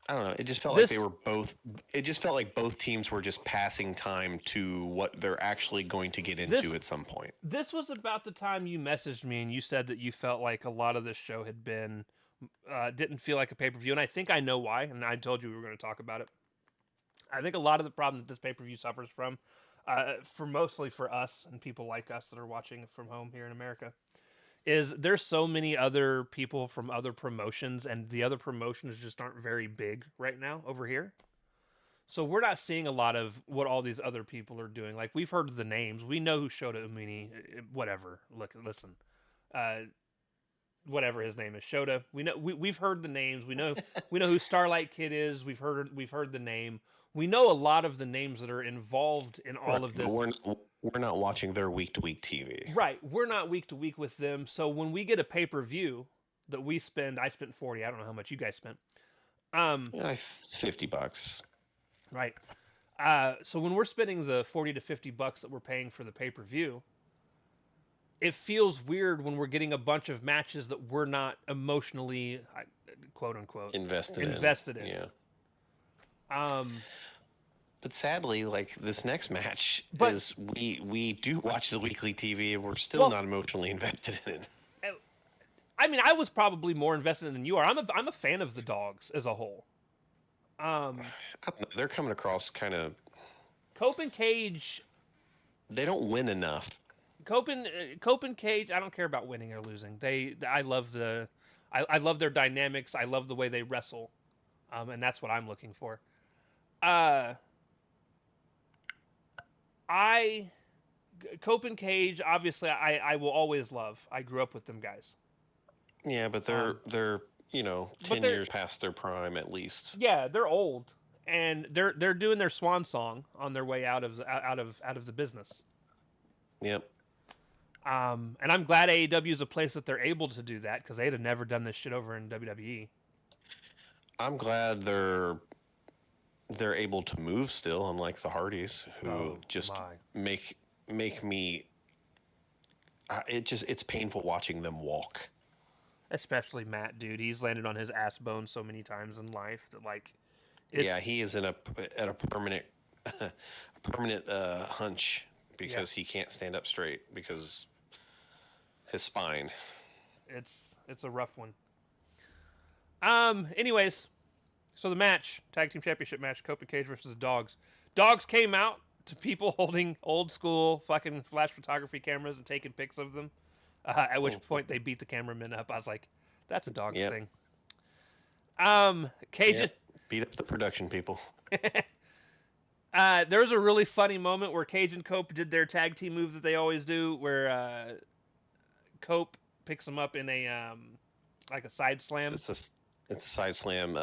I don't know. It just felt like they were both... It just felt like both teams were just passing time to what they're actually going to get into at some point. This was about the time you messaged me and you said that you felt like a lot of this show had been... didn't feel like a pay-per-view. And I think I know why. And I told you we were going to talk about it. I think a lot of the problem that this pay-per-view suffers from for mostly for us and people like us that are watching from home here in America, is there's so many other people from other promotions, and the other promotions just aren't very big right now over here. So we're not seeing a lot of what all these other people are doing. Like, we've heard the names, we know who Shota Umini, whatever. Look, listen, uh, whatever his name is, Shota. We know we've heard the names. We know who Starlight Kid is. We've heard the name. We know a lot of the names that are involved in all of this. But we're not watching their week to week TV. Right, we're not week to week with them. So when we get a pay per view that I spent 40. I don't know how much you guys spent. Yeah, $50. Right. So when we're spending the $40 to $50 that we're paying for the pay per view, it feels weird when we're getting a bunch of matches that we're not emotionally, quote unquote, invested in. Yeah. But sadly, like, this next match is we do watch the weekly TV and we're still not emotionally invested in it. I mean, I was probably more invested than you are. I'm a fan of the Dogs as a whole. I don't know. They're coming across kind of. Cope and Cage. They don't win enough. Cope and Cage. I don't care about winning or losing. I love I love their dynamics. I love the way they wrestle, and that's what I'm looking for. Cope and Cage. Obviously, I will always love. I grew up with them guys. Yeah, but they're 10 years past their prime at least. Yeah, they're old, and they're doing their swan song on their way out of the business. Yep. And I'm glad AEW is a place that they're able to do that, because they'd have never done this shit over in WWE. I'm glad they're able to move still, unlike the Hardys, who make me. It's painful watching them walk. Especially Matt, dude. He's landed on his ass bone so many times in life that, like, he is at a permanent hunch because he can't stand up straight because his spine. It's a rough one. Anyways, so the match, tag team championship match, Cope and Cage versus the Dogs. Dogs came out to people holding old school fucking flash photography cameras and taking pics of them. At which point they beat the cameraman up. I was like, that's a Dogs thing. Cage beat up the production people. There was a really funny moment where Cage and Cope did their tag team move that they always do, where Cope picks him up in a like a side slam. It's a side slam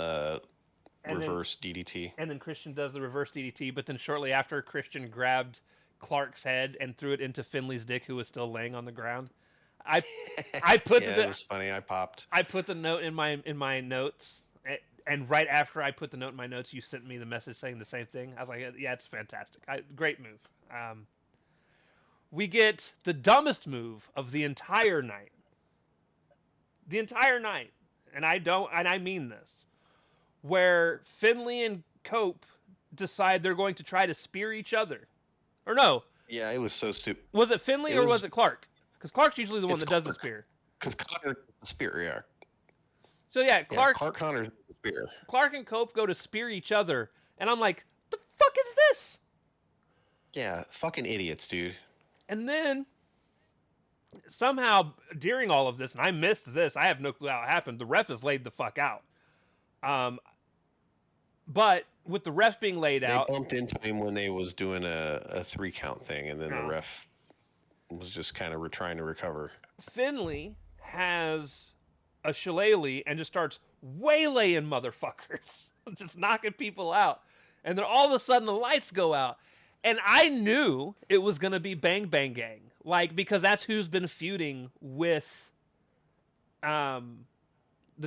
reverse DDT. And then Christian does the reverse DDT, but then shortly after, Christian grabbed Clark's head and threw it into Finley's dick, who was still laying on the ground. I put it was funny. I popped. I put the note in my notes, and right after I put the note in my notes, you sent me the message saying the same thing. I was like, yeah, it's fantastic. Great move. We get the dumbest move of the entire night. The entire night, and I mean this, where Finley and Cope decide they're going to try to spear each other, or no? Yeah, it was so stupid. Was it Finley or was it Clark? Because Clark's usually the one that does the spear. Because Connor the spear, yeah. So yeah, Clark Connor's the spear. Clark and Cope go to spear each other, and I'm like, the fuck is this? Yeah, fucking idiots, dude. And then somehow during all of this, and I missed this, I have no clue how it happened. The ref is laid the fuck out. But with the ref being laid out, they bumped into him when they was doing a 3 count thing, and then the ref was just kind of trying to recover. Finley has a shillelagh and just starts waylaying motherfuckers, just knocking people out. And then all of a sudden the lights go out. And I knew it was going to be Bang Bang Gang. Like, because that's who's been feuding with the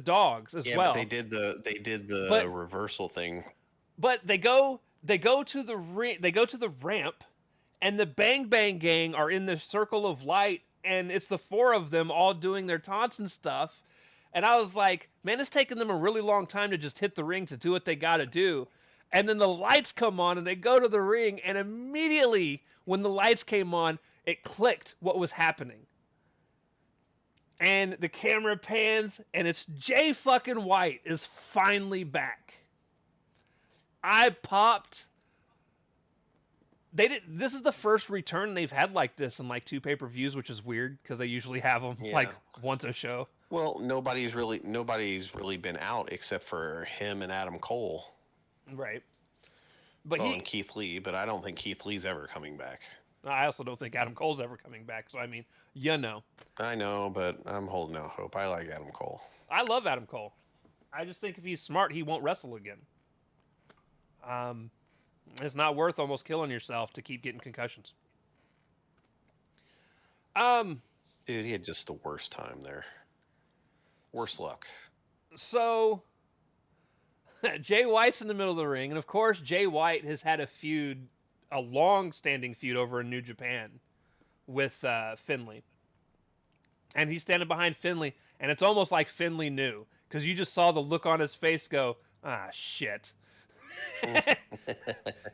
Dogs as well. But they did the reversal thing. But they go to the ramp, and the Bang Bang Gang are in the circle of light, and it's the 4 of them all doing their taunts and stuff. And I was like, man, it's taking them a really long time to just hit the ring to do what they got to do. And then the lights come on, and they go to the ring, and immediately when the lights came on, it clicked what was happening. And the camera pans, and it's Jay fucking White is finally back. I popped They did. This is the first return they've had like this in like 2 pay-per-views, which is weird because they usually have them like Yeah. once a show. Well, nobody's really been out except for him and Adam Cole. Right. But Well, and Keith Lee, but I don't think Keith Lee's ever coming back. I also don't think Adam Cole's ever coming back. So I mean, you know. I know, but I'm holding out hope. I like Adam Cole. I love Adam Cole. I just think if he's smart, he won't wrestle again. It's not worth almost killing yourself to keep getting concussions. Dude, he had just the worst time there. Worst luck. So Jay White's in the middle of the ring, and of course Jay White has had a long-standing feud over in New Japan with Finlay. And he's standing behind Finlay, and it's almost like Finlay knew, because you just saw the look on his face go, ah, shit.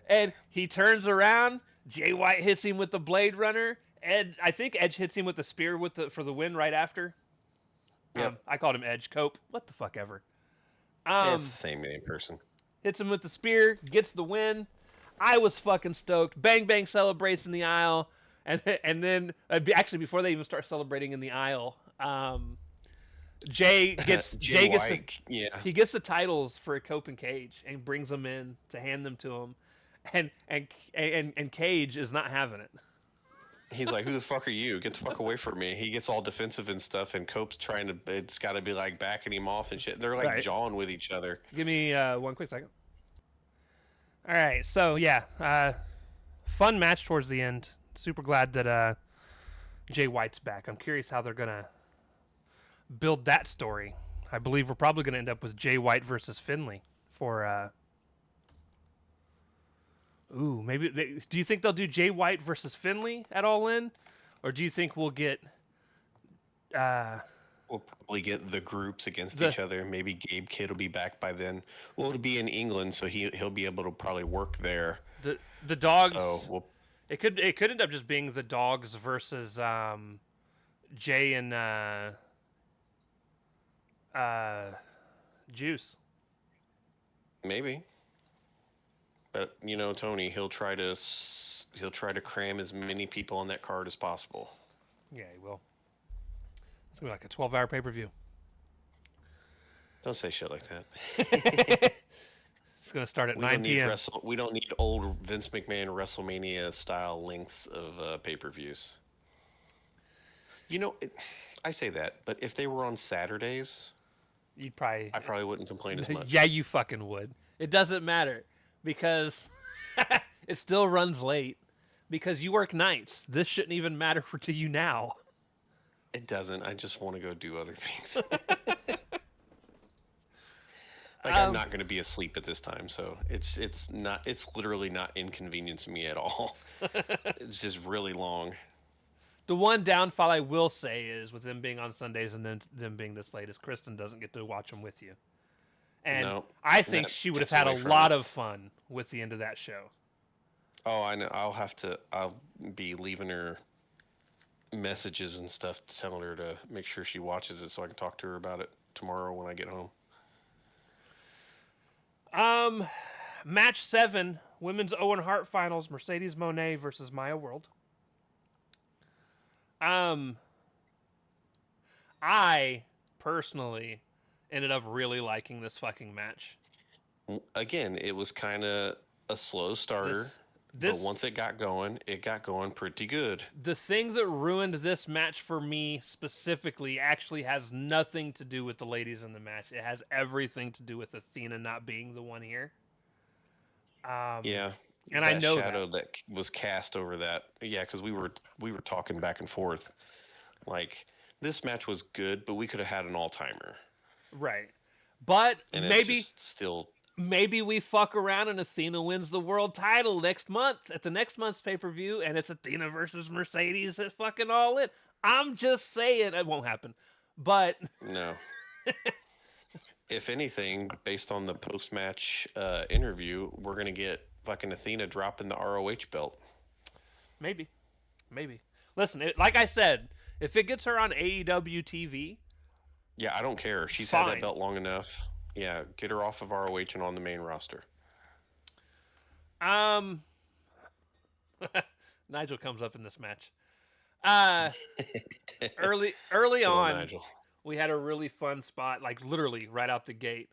And he turns around, Jay White hits him with the Blade Runner, I think Edge hits him with the spear for the win right after. Yep. I called him Edge. Cope. What the fuck ever. It's the same name person. Hits him with the spear, gets the win. I was fucking stoked. Bang Bang celebrates in the aisle. And then, actually, before they even start celebrating in the aisle, Jay gets he gets the titles for Cope and Cage and brings them in to hand them to him, and Cage is not having it. He's like, "Who the fuck are you? Get the fuck away from me!" He gets all defensive and stuff, and Cope's it's got to be like backing him off and shit. They're like jawing with each other. Give me one quick second. All right, so yeah, fun match towards the end. Super glad that Jay White's back. I'm curious how they're gonna build that story. I believe we're probably gonna end up with Jay White versus Finlay for. Maybe do you think they'll do Jay White versus Finlay at All In, or do you think we'll get? We'll probably get the groups against each other. Maybe Gabe Kidd will be back by then. Well, it'll be in England, so he'll be able to probably work there. The dogs. So it could end up just being the dogs versus Jay and Juice. Maybe. But Tony, he'll try to cram as many people on that card as possible. Yeah, he will. It's gonna be like a 12-hour pay-per-view. Don't say shit like that. It's gonna start at 9 p.m. We don't need old Vince McMahon WrestleMania style lengths of pay-per-views. I say that, but if they were on Saturdays, I probably wouldn't complain as much. Yeah, you fucking would. It doesn't matter because it still runs late because you work nights. This shouldn't even matter to you now. It doesn't. I just want to go do other things. I'm not going to be asleep at this time, so it's literally not inconveniencing me at all. It's just really long. The one downfall I will say is with them being on Sundays and then them being this late is Kristen doesn't get to watch them with you. And I think she would have had a lot of fun with the end of that show. Oh, I know. I'll be leaving her messages and stuff telling her to make sure she watches it so I can talk to her about it tomorrow when I get home. Match 7, Women's Owen Hart Finals, Mercedes Moné versus Maya World. I personally ended up really liking this fucking match. Again, it was kind of a slow starter, but once it got going pretty good. The thing that ruined this match for me specifically actually has nothing to do with the ladies in the match. It has everything to do with Athena not being the one here. Yeah. And I know shadow that was cast over that. Yeah, because we were talking back and forth. Like, this match was good, but we could have had an all-timer. Right. But and maybe we fuck around and Athena wins the world title next month at the next month's pay-per-view, and it's Athena versus Mercedes at fucking All In. I'm just saying it won't happen. But no. If anything, based on the post-match interview, we're going to get fucking Athena dropping the ROH belt. Maybe. Listen, like I said, if it gets her on AEW TV... Yeah, I don't care. She's had that belt long enough. Yeah, get her off of ROH and on the main roster. Nigel comes up in this match. Uh, early Good old on, Nigel. we had a really fun spot, like literally right out the gate.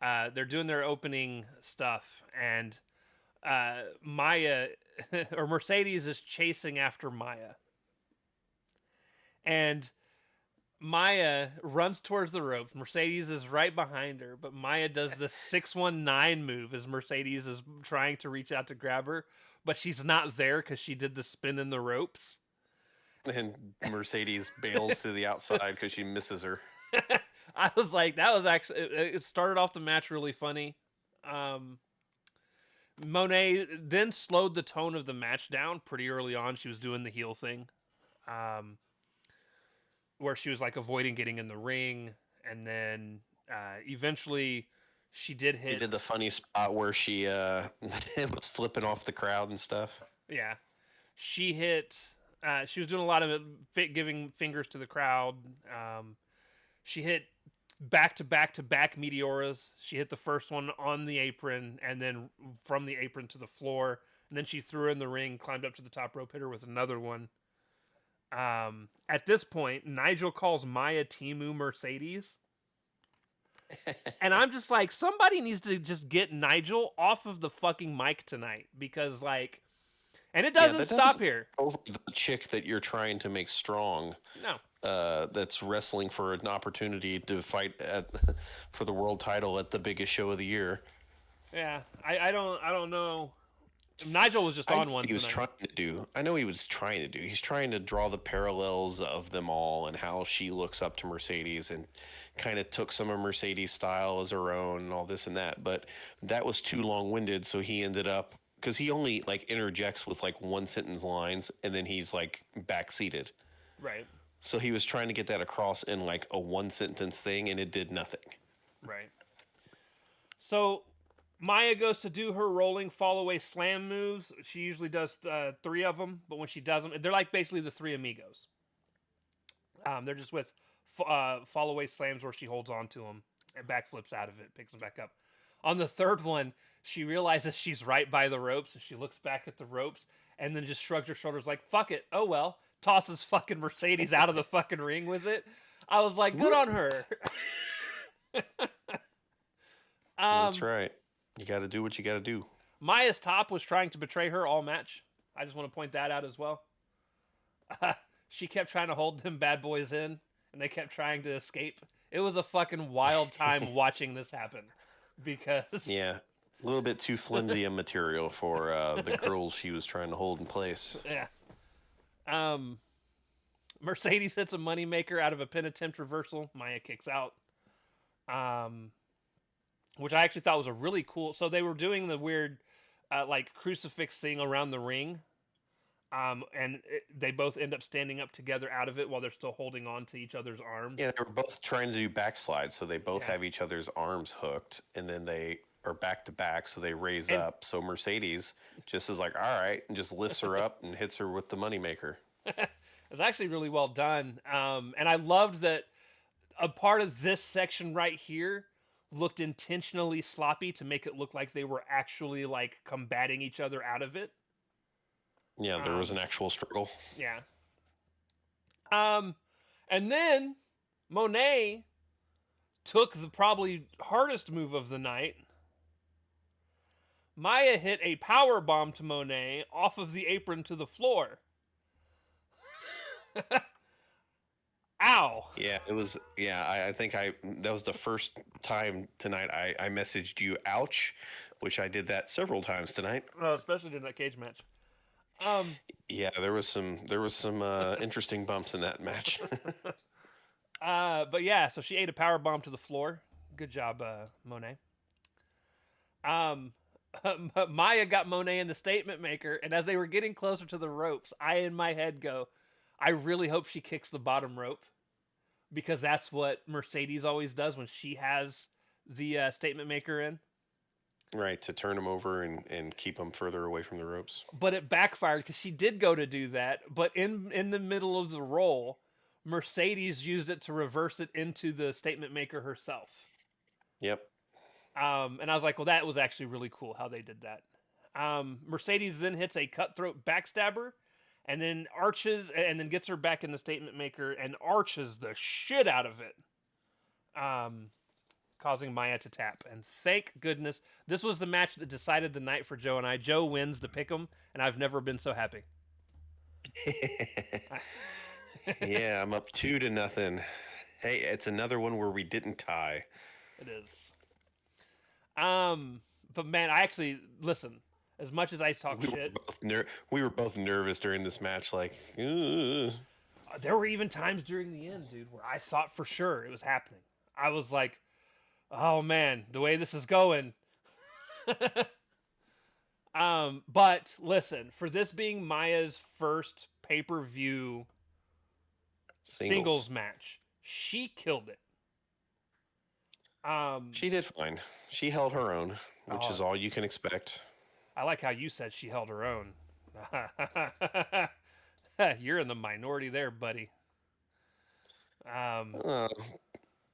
They're doing their opening stuff, and Maya or Mercedes is chasing after Maya, and Maya runs towards the ropes. Mercedes is right behind her, but Maya does the 619 move as Mercedes is trying to reach out to grab her, but she's not there because she did the spin in the ropes. And Mercedes bails to the outside because she misses her. I was like, that was actually, it started off the match really funny. Um, Monet then slowed the tone of the match down pretty early on. She was doing the heel thing, um, where she was like avoiding getting in the ring, and then eventually she did She did the hit. funny spot where she was flipping off the crowd and stuff. Yeah, she hit. She was doing a lot of giving fingers to the crowd. She hit back to back to back meteoras. She hit the first one on the apron, and then from the apron to the floor. And then she threw her in the ring, climbed up to the top rope, hit her with another one. At this point, Nigel calls Maya Timu Mercedes. And I'm just like, somebody needs to just get Nigel off of the fucking mic tonight. Because, like, and it Yeah, doesn't that stop doesn't here. over the chick that you're trying to make strong. No. That's wrestling for an opportunity to fight for the world title at the biggest show of the year. Yeah. I don't know. Nigel was just I know on one what he was tonight. trying to do. I know he was trying to do. He's trying to draw the parallels of them all and how she looks up to Mercedes and kind of took some of Mercedes' style as her own and all this and that. But that was too long-winded, so he ended up because he only like interjects with like one sentence lines and then he's like backseated. Right. So he was trying to get that across in like a one sentence thing and it did nothing. Right. So Maya goes to do her rolling fall away slam moves. She usually does three of them, but when she does them, they're like basically the three amigos. They're just with fall away slams where she holds on to them and backflips out of it, picks them back up. On the third one, she realizes she's right by the ropes, and she looks back at the ropes and then just shrugs her shoulders like, fuck it, oh well. Tosses fucking Mercedes out of the fucking ring with it. I was like, good on her. That's um, right. You got to do what you got to do. Maya's top was trying to betray her all match. I just want to point that out as well. She kept trying to hold them bad boys in, and they kept trying to escape. It was a fucking wild time watching this happen because Yeah. A little bit too flimsy a material for the girls she was trying to hold in place. yeah. Mercedes hits a moneymaker out of a pin attempt reversal. Maya kicks out. Which I actually thought was a really cool. So they were doing the weird, like crucifix thing around the ring, they both end up standing up together out of it while they're still holding on to each other's arms. Yeah, they were both trying to do backslides, so they both Yeah. have each other's arms hooked, and then they are back to back, so they raise And- up. So Mercedes just is like, all right, and just lifts her up and hits her with the moneymaker. It's actually really well done. And I loved that a part of this section right here looked intentionally sloppy to make it look like they were actually like combating each other out of it. Yeah, there was an actual struggle. Yeah. And then Monet took the probably hardest move of the night. Maya hit a power bomb to Monet off of the apron to the floor. Ow. Yeah, it was. Yeah, I think that was the first time tonight I messaged you, ouch, which I did that several times tonight. Oh, especially in that cage match. Yeah, there was some interesting bumps in that match. But yeah, so she ate a power bomb to the floor. Good job, Monet. Maya got Monet in the statement maker, and as they were getting closer to the ropes, I in my head go, I really hope she kicks the bottom rope, because that's what Mercedes always does when she has the statement maker in. Right, to turn him over and keep him further away from the ropes. But it backfired because she did go to do that, but in the middle of the roll, Mercedes used it to reverse it into the statement maker herself. Yep. And I was like, well, that was actually really cool how they did that. Mercedes then hits a cutthroat backstabber, and then arches, and then gets her back in the statement maker and arches the shit out of it, causing Maya to tap. And thank goodness this was the match that decided the night for Joe and I. Joe wins the pick'em, and I've never been so happy. Yeah, I'm up 2-0. Hey, it's another one where we didn't tie. It is. But man, I actually listen. As much as I talk shit, We were both nervous during this match. Like, ugh. There were even times during the end, dude, where I thought for sure it was happening. I was like, "Oh man, the way this is going." But listen, for this being Maya's first pay-per-view singles match, she killed it. She did fine. She held her own, which is all you can expect. I like how you said she held her own. You're in the minority there, buddy.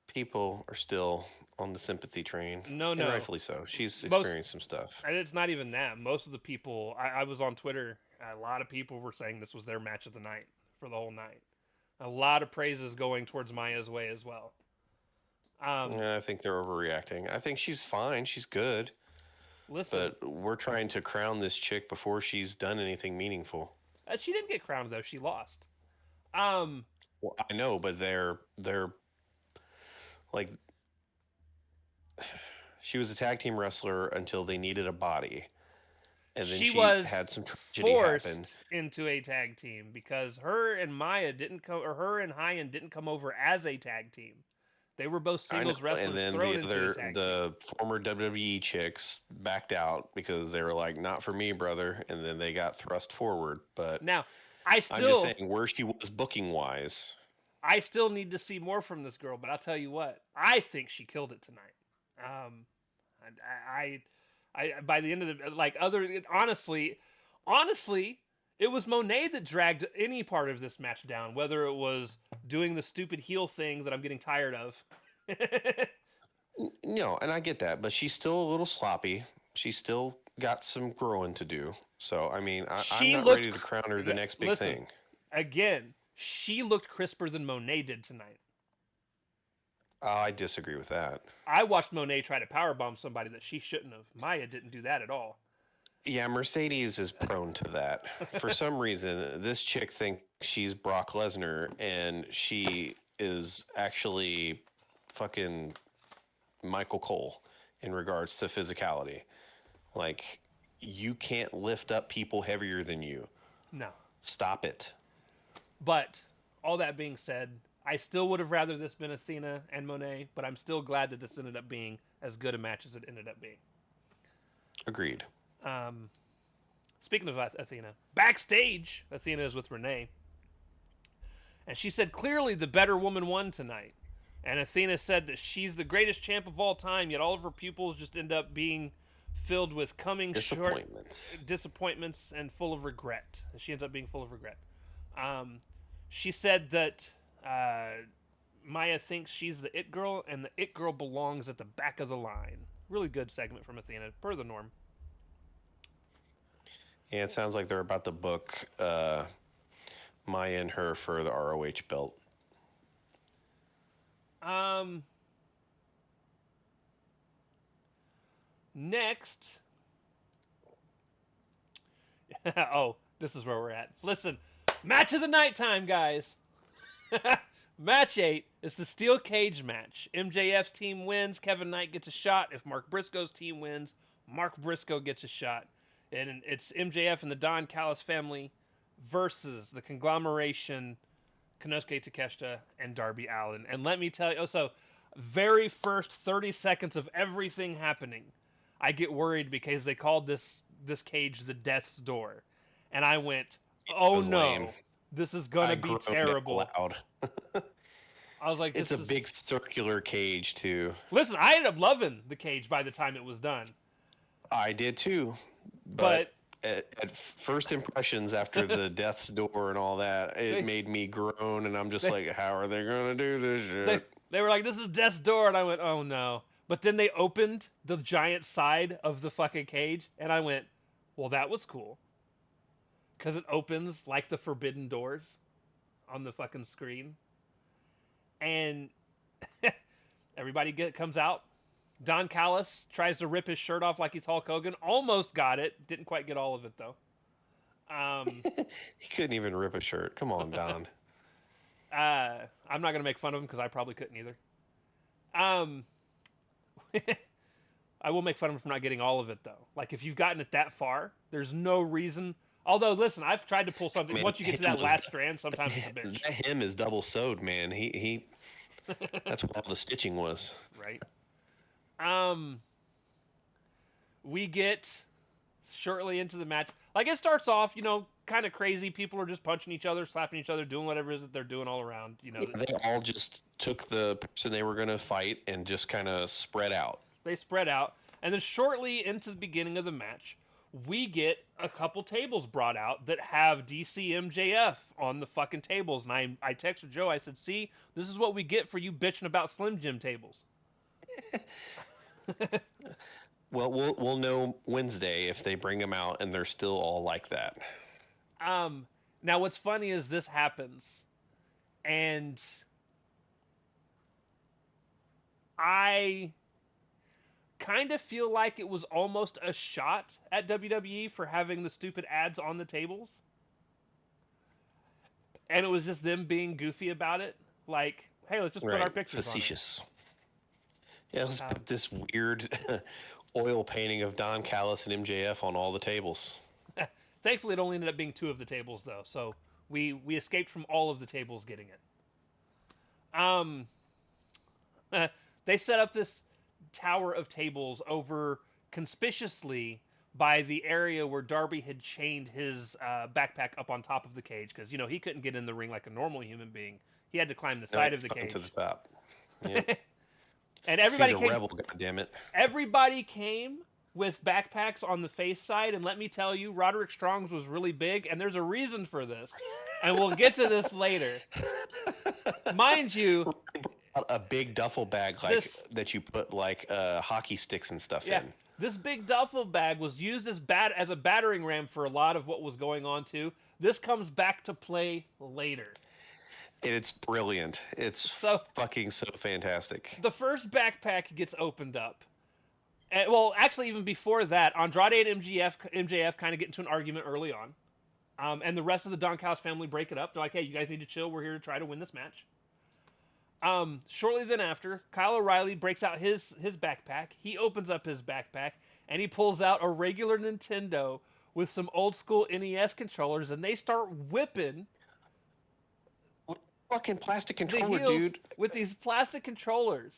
People are still on the sympathy train. No. And rightfully so. She's experienced some stuff. And it's not even that. Most of the people, I was on Twitter, a lot of people were saying this was their match of the night for the whole night. A lot of praises going towards Maya's way as well. I think they're overreacting. I think she's fine. She's good. Listen, but we're trying to crown this chick before she's done anything meaningful. She didn't get crowned though. She lost. Well, I know, but they're like, she was a tag team wrestler until they needed a body, and then she had some tragedy happen into a tag team because her and Maya didn't come, or her and Hyan didn't come over as a tag team. They were both singles wrestlers. And then the former WWE chicks backed out because they were like, "Not for me, brother." And then they got thrust forward. But now, I'm just saying where she was booking wise. I still need to see more from this girl, but I'll tell you what, I think she killed it tonight. I by the end of the honestly, it was Monet that dragged any part of this match down, whether it was doing the stupid heel thing that I'm getting tired of. No, and I get that, but she's still a little sloppy. She's still got some growing to do. So, I mean, I'm not ready to crown her the next big thing. Again, she looked crisper than Monet did tonight. I disagree with that. I watched Monet try to powerbomb somebody that she shouldn't have. Maya didn't do that at all. Yeah, Mercedes is prone to that. For some reason, this chick thinks she's Brock Lesnar, and she is actually fucking Michael Cole in regards to physicality. Like, you can't lift up people heavier than you. No. Stop it. But, all that being said, I still would have rather this been Athena and Monet, but I'm still glad that this ended up being as good a match as it ended up being. Agreed. Speaking of Athena, backstage, Athena is with Renee. And she said clearly the better woman won tonight. And Athena said that she's the greatest champ of all time, yet all of her pupils just end up being filled with disappointments and full of regret. She ends up being full of regret. She said that Maya thinks she's the it girl, and the it girl belongs at the back of the line. Really good segment from Athena, per the norm. Yeah, it sounds like they're about to book Maya and her for the ROH belt. Next. Oh, this is where we're at. Listen, match of the night time, guys. Match 8 is the steel cage match. MJF's team wins. Kevin Knight gets a shot. If Mark Briscoe's team wins, Mark Briscoe gets a shot. And it's MJF and the Don Callis family versus the conglomeration Konosuke Takeshita and Darby Allin. And let me tell you, also, very first 30 seconds of everything happening, I get worried because they called this cage the Death's Door. And I went, oh no, lame. This is going to be terrible. Loud. I was like, it's a big circular cage, too. Listen, I ended up loving the cage by the time it was done. I did, too. But at first impressions after the Death's Door and all that, it made me groan, and I'm just like, how are they going to do this shit? They were like, this is Death's Door, and I went, oh no. But then they opened the giant side of the fucking cage, and I went, Well, that was cool. Because it opens like the forbidden doors on the fucking screen. And everybody comes out. Don Callis tries to rip his shirt off like he's Hulk Hogan. Almost got it. Didn't quite get all of it, though. He couldn't even rip a shirt. Come on, Don. I'm not going to make fun of him because I probably couldn't either. I will make fun of him for not getting all of it, though. Like, if you've gotten it that far, there's no reason. Although, listen, I've tried to pull something. Man, Once you get to that last strand, sometimes it's a bitch. That hem is double sewed, man. He that's what all the stitching was. Right. We get shortly into the match. Like, it starts off, kind of crazy. People are just punching each other, slapping each other, doing whatever it is that they're doing all around. Yeah, they all just took the person they were going to fight and just kind of spread out. They spread out. And then shortly into the beginning of the match, we get a couple tables brought out that have DC MJF on the fucking tables. And I texted Joe, I said, see, this is what we get for you bitching about Slim Jim tables. Well, we'll know Wednesday if they bring them out and they're still all like that. Now what's funny is this happens, and I kind of feel like it was almost a shot at WWE for having the stupid ads on the tables. And it was just them being goofy about it. Like, hey, let's just put our pictures facetious. Yeah, let's put this weird oil painting of Don Callis and MJF on all the tables. Thankfully, it only ended up being 2 of the tables, though. So we escaped from all of the tables getting it. They set up this tower of tables over conspicuously by the area where Darby had chained his backpack up on top of the cage, because he couldn't get in the ring like a normal human being. He had to climb the side of the cage to the top. Yep. And everybody He's a rebel, goddammit. Everybody came with backpacks on the face side, and let me tell you, Roderick Strong's was really big, and there's a reason for this, and we'll get to this later. Mind you, a big duffel bag that you put hockey sticks and stuff in. This big duffel bag was used as a battering ram for a lot of what was going on too. This comes back to play later. It's brilliant. It's fucking so fantastic. The first backpack gets opened up. Well, actually, even before that, Andrade and MJF kind of get into an argument early on. And the rest of the Don Callis family break it up. They're like, hey, you guys need to chill. We're here to try to win this match. Shortly then after, Kyle O'Reilly breaks out his backpack. He opens up his backpack, and he pulls out a regular Nintendo with some old school NES controllers, and they start whipping fucking plastic controller, dude. With these plastic controllers.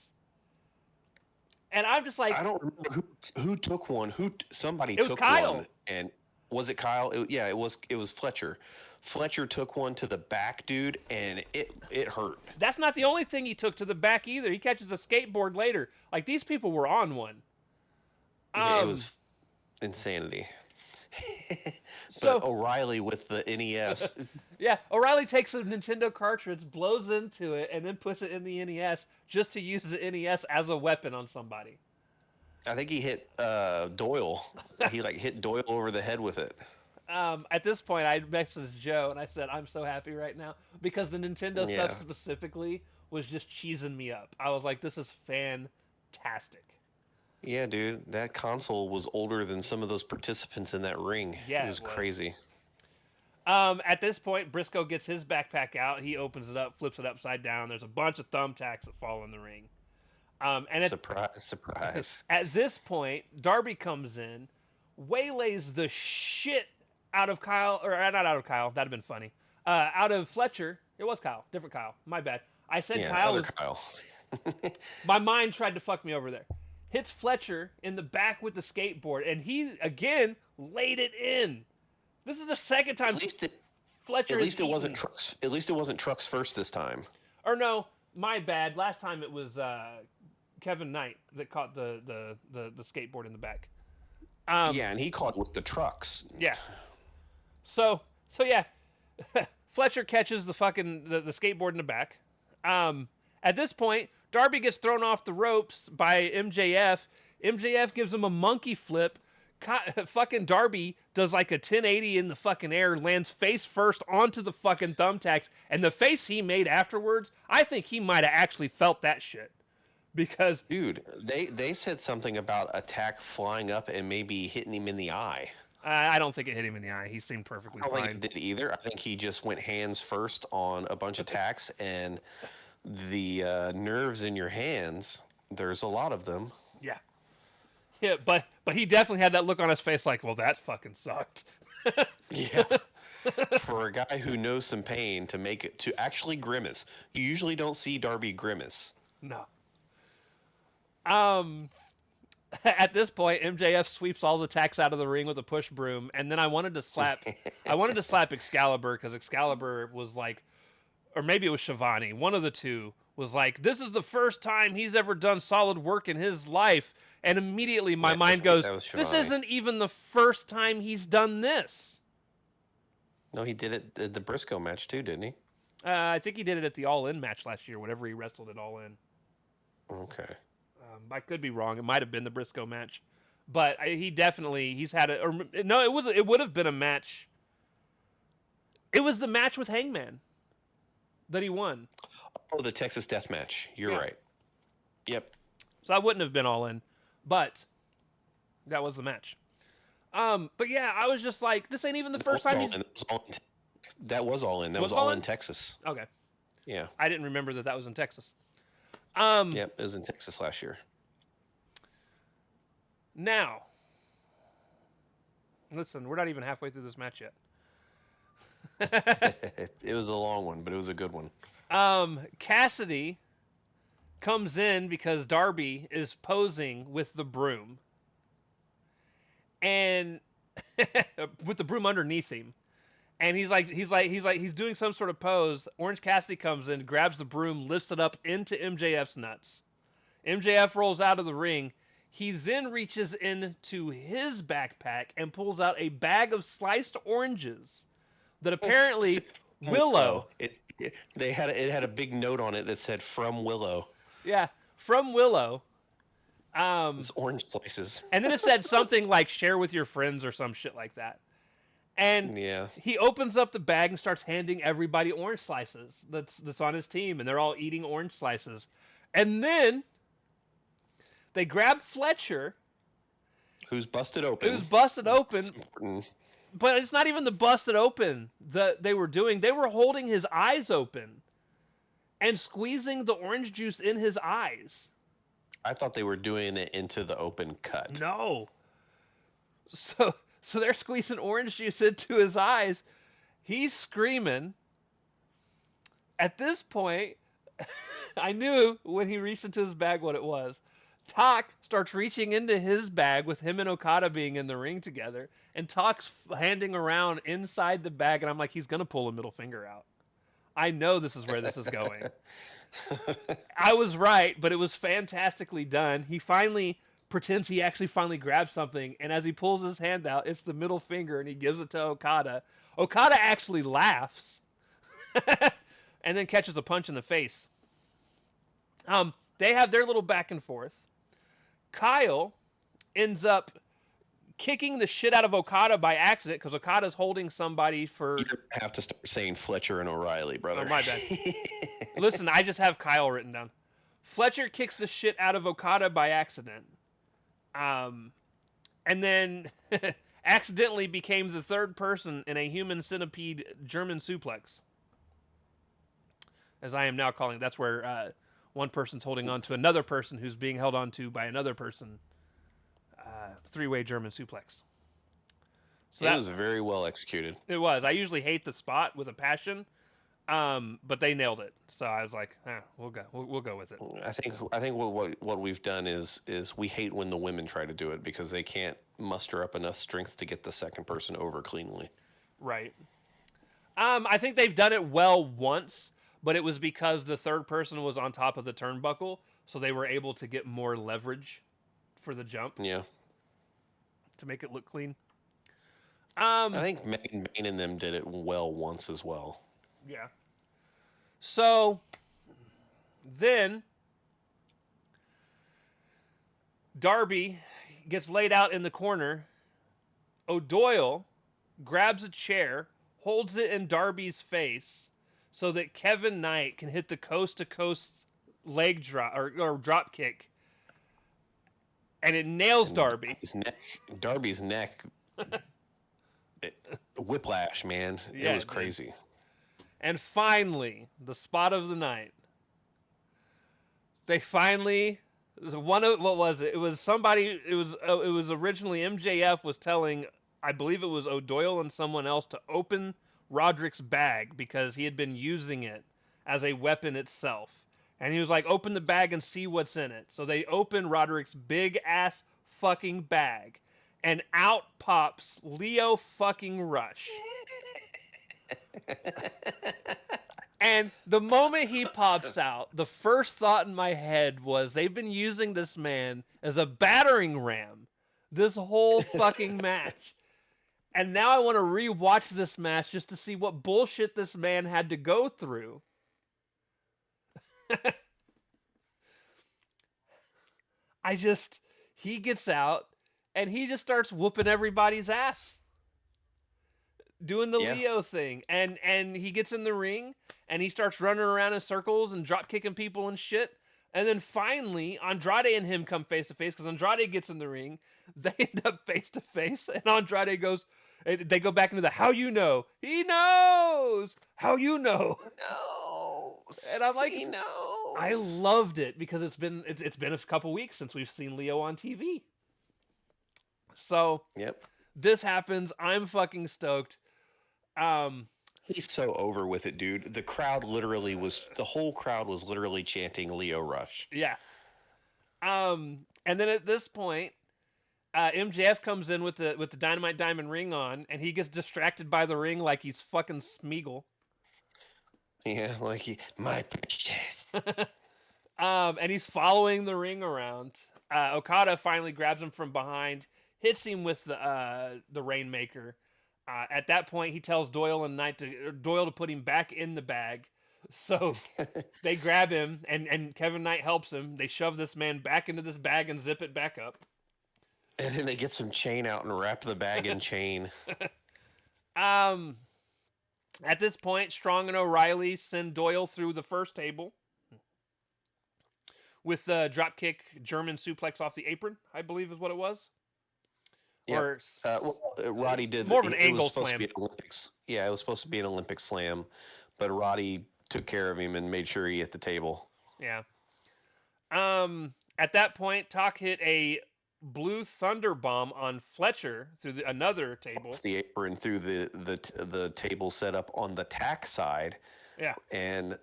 And I'm just like, I don't remember who took one. Somebody took Kyle. One. And was it Kyle? It was Fletcher. Fletcher took one to the back, dude, and it hurt. That's not the only thing he took to the back either. He catches a skateboard later. Like, these people were on one. It was insanity. But O'Reilly with the NES. Yeah, O'Reilly takes a Nintendo cartridge, blows into it, and then puts it in the NES just to use the NES as a weapon on somebody. I think he hit Doyle. He hit Doyle over the head with it. At this point, I messaged Joe and I said, I'm so happy right now because the Nintendo stuff specifically was just cheesing me up. I was like, this is fantastic. Yeah, dude, that console was older than some of those participants in that ring. Yeah, it was crazy. At this point, Briscoe gets his backpack out. He opens it up, flips it upside down. There's a bunch of thumbtacks that fall in the ring. And surprise. At this point, Darby comes in, waylays the shit out of Kyle, or not out of Kyle. That'd have been funny. Out of Fletcher. It was Kyle. Different Kyle. My bad. I said Kyle. Kyle. My mind tried to fuck me over there. Hits Fletcher in the back with the skateboard, and he again laid it in. This is the second time Fletcher. At least it wasn't trucks. At least it wasn't trucks first this time. Or no, my bad. Last time it was Kevin Knight that caught the skateboard in the back. Yeah, and he caught with the trucks. Yeah. So yeah, Fletcher catches the fucking the skateboard in the back. At this point, Darby gets thrown off the ropes by MJF. MJF gives him a monkey flip, fucking Darby does like a 1080 in the fucking air, lands face first onto the fucking thumbtacks, and the face he made afterwards, I think he might have actually felt that shit. Because Dude, they said something about attack flying up and maybe hitting him in the eye. I don't think it hit him in the eye. He seemed perfectly I don't fine. think it did either. I think he just went hands first on a bunch of attacks, and the nerves in your hands, there's a lot of them. Yeah. Yeah, but he definitely had that look on his face like, well, that fucking sucked. Yeah. For a guy who knows some pain to make it to actually grimace. You usually don't see Darby grimace. No. At this point, MJF sweeps all the attacks out of the ring with a push broom, and then I wanted to slap Excalibur because Excalibur was like, or maybe it was Shivani, one of the two was like, this is the first time he's ever done solid work in his life, and immediately my mind goes, this isn't even the first time he's done this. No, he did it at the Briscoe match too, didn't he? I think he did it at the All In match last year, whatever he wrestled at All In. Okay. I could be wrong. It might have been the Briscoe match, but he's had it. Or no, it would have been a match. It was the match with Hangman that he won. Oh, the Texas Death Match. You're right. Yep. So I wouldn't have been All In, but that was the match. But yeah, I was just like, this ain't even the first time he's. That was All In. That was All In Texas. Okay. Yeah. I didn't remember that was in Texas. Yep, it was in Texas last year. Now, listen, we're not even halfway through this match yet. It was a long one, but it was a good one. Cassidy comes in because Darby is posing with the broom. And with the broom underneath him. And he's doing some sort of pose. Orange Cassidy comes in, grabs the broom, lifts it up into MJF's nuts. MJF rolls out of the ring. He then reaches into his backpack and pulls out a bag of sliced oranges that apparently Willow. It had a big note on it that said "From Willow." Yeah, from Willow. It's orange slices. And then it said something like "share with your friends" or some shit like that. And he opens up the bag and starts handing everybody orange slices that's on his team, and they're all eating orange slices. And then they grab Fletcher, who's busted open. But it's not even the busted open that they were doing. They were holding his eyes open and squeezing the orange juice in his eyes. I thought they were doing it into the open cut. No. So they're squeezing orange juice into his eyes. He's screaming. At this point, I knew when he reached into his bag what it was. Tak starts reaching into his bag with him and Okada being in the ring together, and Tak's handing around inside the bag, and I'm like, he's going to pull a middle finger out. I know this is where this is going. I was right, but it was fantastically done. He pretends he actually finally grabs something, and as he pulls his hand out, it's the middle finger, and he gives it to Okada. Okada actually laughs and then catches a punch in the face. They have their little back and forth. Kyle ends up kicking the shit out of Okada by accident because Okada's holding somebody for... You have to start saying Fletcher and O'Reilly, brother. Oh, my bad. Listen, I just have Kyle written down. Fletcher kicks the shit out of Okada by accident. And then accidentally became the third person in a human centipede German suplex. As I am now calling it. That's where one person's holding on to another person who's being held on to by another person. Three-way German suplex. So that was very well executed. It was. I usually hate the spot with a passion. But they nailed it, so I was like, we'll go with it. I think what we've done is we hate when the women try to do it because they can't muster up enough strength to get the second person over cleanly. Right. I think they've done it well once, but it was because the third person was on top of the turnbuckle, so they were able to get more leverage for the jump. Yeah. To make it look clean. I think Megan Bain and them did it well once as well. Yeah. So then Darby gets laid out in the corner O'Doyle grabs a chair, holds it in Darby's face so that Kevin Knight can hit the coast to coast leg drop or drop kick, and it nails And Darby. Darby's neck, whiplash, man. It Yeah, was it did. crazy. And finally, the spot of the night. They finally one of what was it? It was somebody. It was originally MJF was telling, I believe it was O'Doyle and someone else, to open Roderick's bag because he had been using it as a weapon itself. And he was like, open the bag and see what's in it. So they open Roderick's big ass fucking bag, and out pops Leo fucking Rush. And the moment he pops out, the first thought in my head was, they've been using this man as a battering ram this whole fucking match. And now I want to rewatch this match just to see what bullshit this man had to go through. He gets out and he just starts whooping everybody's ass, doing the Leo thing, and he gets in the ring and he starts running around in circles and drop kicking people and shit. And then finally, Andrade and him come face to face because Andrade gets in the ring. They end up face to face, and Andrade goes. They go back into the "how you know." He knows. How you know? No. And I'm like, he knows. I loved it because it's been a couple weeks since we've seen Leo on TV. So Yep. This happens. I'm fucking stoked. He's so over with it, dude. The whole crowd was literally chanting Leo Rush. Yeah. And then at this point, MJF comes in with the Dynamite Diamond ring on, and he gets distracted by the ring like he's fucking Smeagol. Yeah, like my precious. And he's following the ring around. Okada finally grabs him from behind, hits him with the Rainmaker. At that point, he tells Doyle to put him back in the bag. So they grab him, and Kevin Knight helps him. They shove this man back into this bag and zip it back up. And then they get some chain out and wrap the bag in chain. At this point, Strong and O'Reilly send Doyle through the first table with a dropkick German suplex off the apron, I believe is what it was. Yep. Roddy did more of an angle slam. It was supposed to be an Olympic slam, but Roddy took care of him and made sure he hit the table. Yeah. At that point, Talk hit a Blue Thunder Bomb on Fletcher through another table. Off the apron through the table set up on the tack side. Yeah. And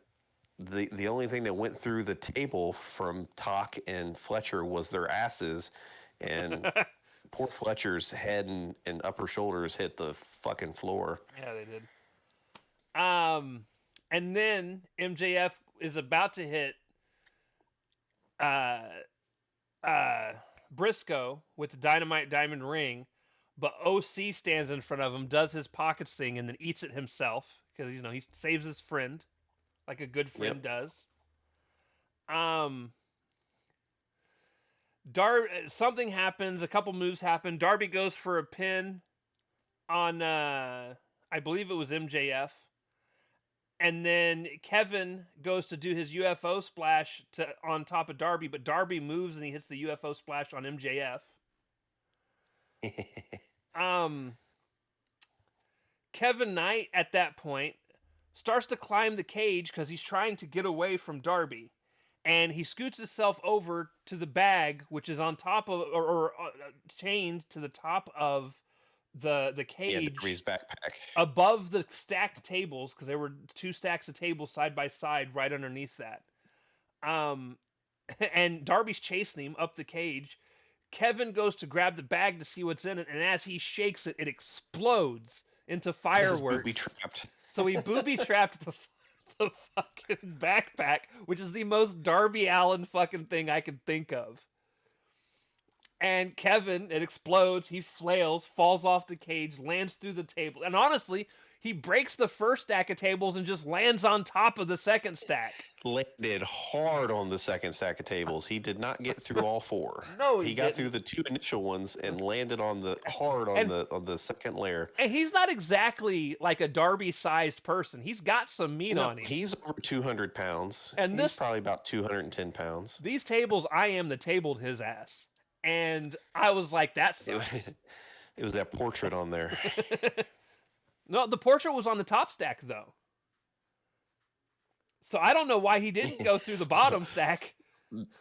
the only thing that went through the table from Talk and Fletcher was their asses, and poor Fletcher's head and upper shoulders hit the fucking floor. Yeah, they did. And then MJF is about to hit Briscoe with the Dynamite Diamond ring, but OC stands in front of him, does his pockets thing, and then eats it himself because he saves his friend like a good friend does. Something happens. A couple moves happen. Darby goes for a pin on I believe it was MJF. And then Kevin goes to do his UFO splash on top of Darby, but Darby moves and he hits the UFO splash on MJF. Kevin Knight at that point starts to climb the cage because he's trying to get away from Darby. And he scoots himself over to the bag, which is on top of or chained to the top of the cage, Darby's backpack, above the stacked tables, because there were two stacks of tables side by side right underneath that. And Darby's chasing him up the cage. Kevin goes to grab the bag to see what's in it, and as he shakes it, it explodes into fireworks. Booby-trapped. So he booby-trapped the fucking backpack, which is the most Darby Allin fucking thing I can think of. And Kevin, it explodes, he flails, falls off the cage, lands through the table. And honestly, He breaks the first stack of tables and just lands on top of the second stack. Landed hard on the second stack of tables. He did not get through all 4. No, he he got didn't. through the 2 initial ones and landed on the hard on the second layer. And he's not exactly like a Darby-sized person. He's got some meat on him. He's over 200 pounds. And he's probably about 210 pounds. These tables, I am the tabled his ass. And I was like, that sucks. It was that portrait on there. No, the portrait was on the top stack, though. So I don't know why he didn't go through the bottom stack.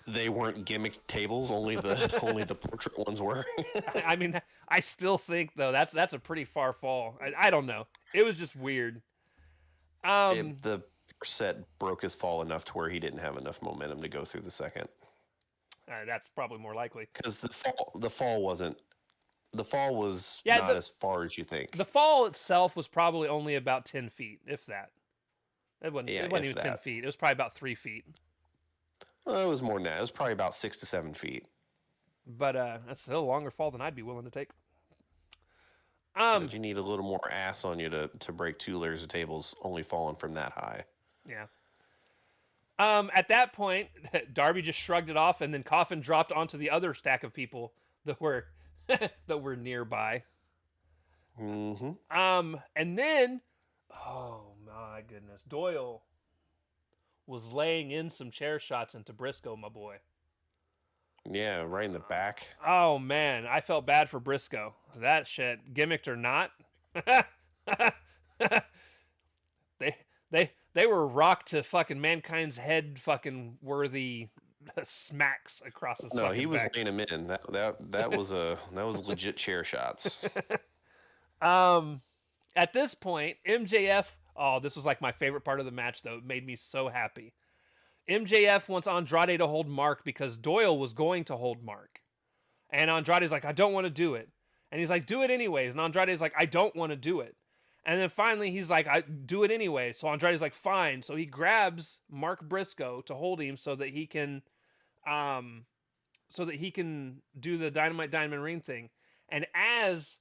They weren't gimmick tables, only the portrait ones were. I mean, I still think though that's a pretty far fall. I don't know. It was just weird. The first set broke his fall enough to where he didn't have enough momentum to go through the second. That's probably more likely. Because the fall was not as far as you think. The fall itself was probably only about 10 feet, if that. It wasn't even 10 feet. It was probably about 3 feet. Well, it was more than that. It was probably about 6 to 7 feet. But that's still a longer fall than I'd be willing to take. But you need a little more ass on you to break 2 layers of tables only falling from that high. Yeah. At that point, Darby just shrugged it off, and then Coffin dropped onto the other stack of people that were that were nearby. Mm-hmm. And then, oh my goodness, Doyle was laying in some chair shots into Briscoe, my boy. Yeah, right in the back. Oh man, I felt bad for Briscoe. That shit, gimmicked or not, they were rocked to fucking Mankind's head, fucking worthy smacks across his. No, he was back. laying him in. That was legit chair shots. At this point, MJF. Oh, this was like my favorite part of the match, though. It made me so happy. MJF wants Andrade to hold Mark because Doyle was going to hold Mark. And Andrade's like, I don't want to do it. And he's like, do it anyways. And Andrade's like, I don't want to do it. And then finally he's like, I do it anyway. So Andrade's like, fine. So he grabs Mark Briscoe to hold him so that he can do the Dynamite Diamond Ring thing. And as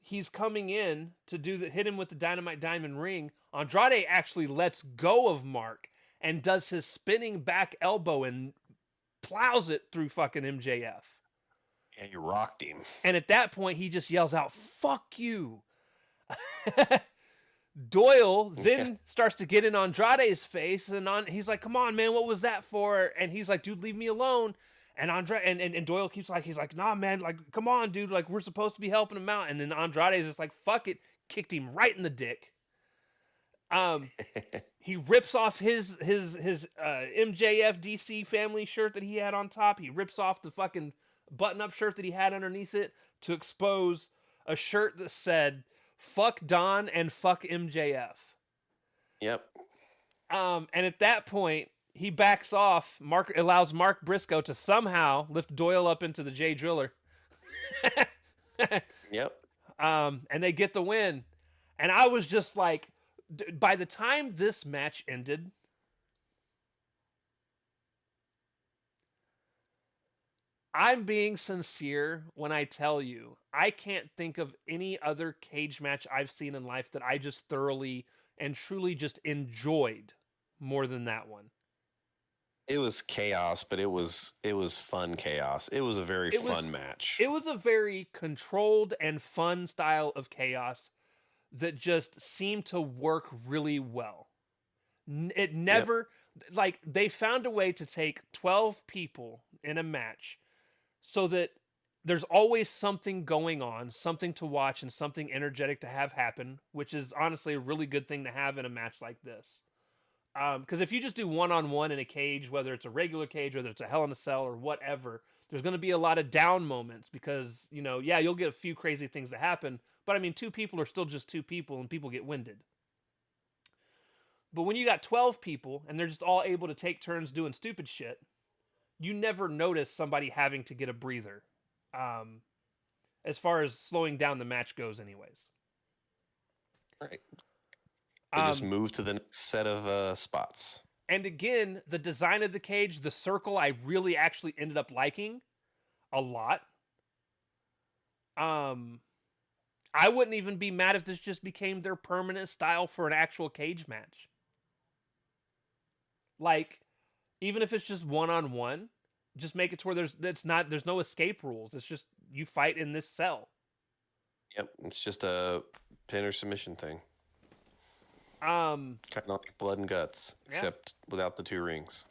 he's coming in to hit him with the Dynamite Diamond Ring, Andrade actually lets go of Mark and does his spinning back elbow and plows it through fucking MJF. Yeah, you rocked him. And at that point, he just yells out, fuck you. Doyle then starts to get in Andrade's face, and he's like, come on, man, what was that for? And he's like, dude, leave me alone. And and Doyle keeps like, he's like, nah, man, like, come on, dude, like, we're supposed to be helping him out. And then Andrade's just like, fuck it, kicked him right in the dick. He rips off his MJF DC family shirt that he had on top. He rips off the fucking button-up shirt that he had underneath it to expose a shirt that said, fuck Don and fuck MJF. Yep. And at that point, he backs off. Allows Mark Briscoe to somehow lift Doyle up into the J Driller. Yep. And they get the win. And I was just like, by the time this match ended, I'm being sincere when I tell you, I can't think of any other cage match I've seen in life that I just thoroughly and truly just enjoyed more than that one. It was chaos, but it was fun chaos. It was a very fun match. It was a very controlled and fun style of chaos that just seemed to work really well. It never, like, they found a way to take 12 people in a match so that there's always something going on, something to watch, and something energetic to have happen, which is honestly a really good thing to have in a match like this. Because if you just do one-on-one in a cage, whether it's a regular cage, whether it's a Hell in a Cell or whatever, there's going to be a lot of down moments because, you'll get a few crazy things to happen, but I mean, 2 people are still just 2 people and people get winded. But when you got 12 people and they're just all able to take turns doing stupid shit, you never notice somebody having to get a breather. As far as slowing down the match goes anyways. Right. They just move to the next set of spots. And again, the design of the cage, the circle, I really actually ended up liking a lot. I wouldn't even be mad if this just became their permanent style for an actual cage match. Like, even if it's just one-on-one, just make it to where there's no escape rules. It's just you fight in this cell. Yep, it's just a pin or submission thing. Um, Kind of like Blood and Guts, Yeah. except without the 2 rings.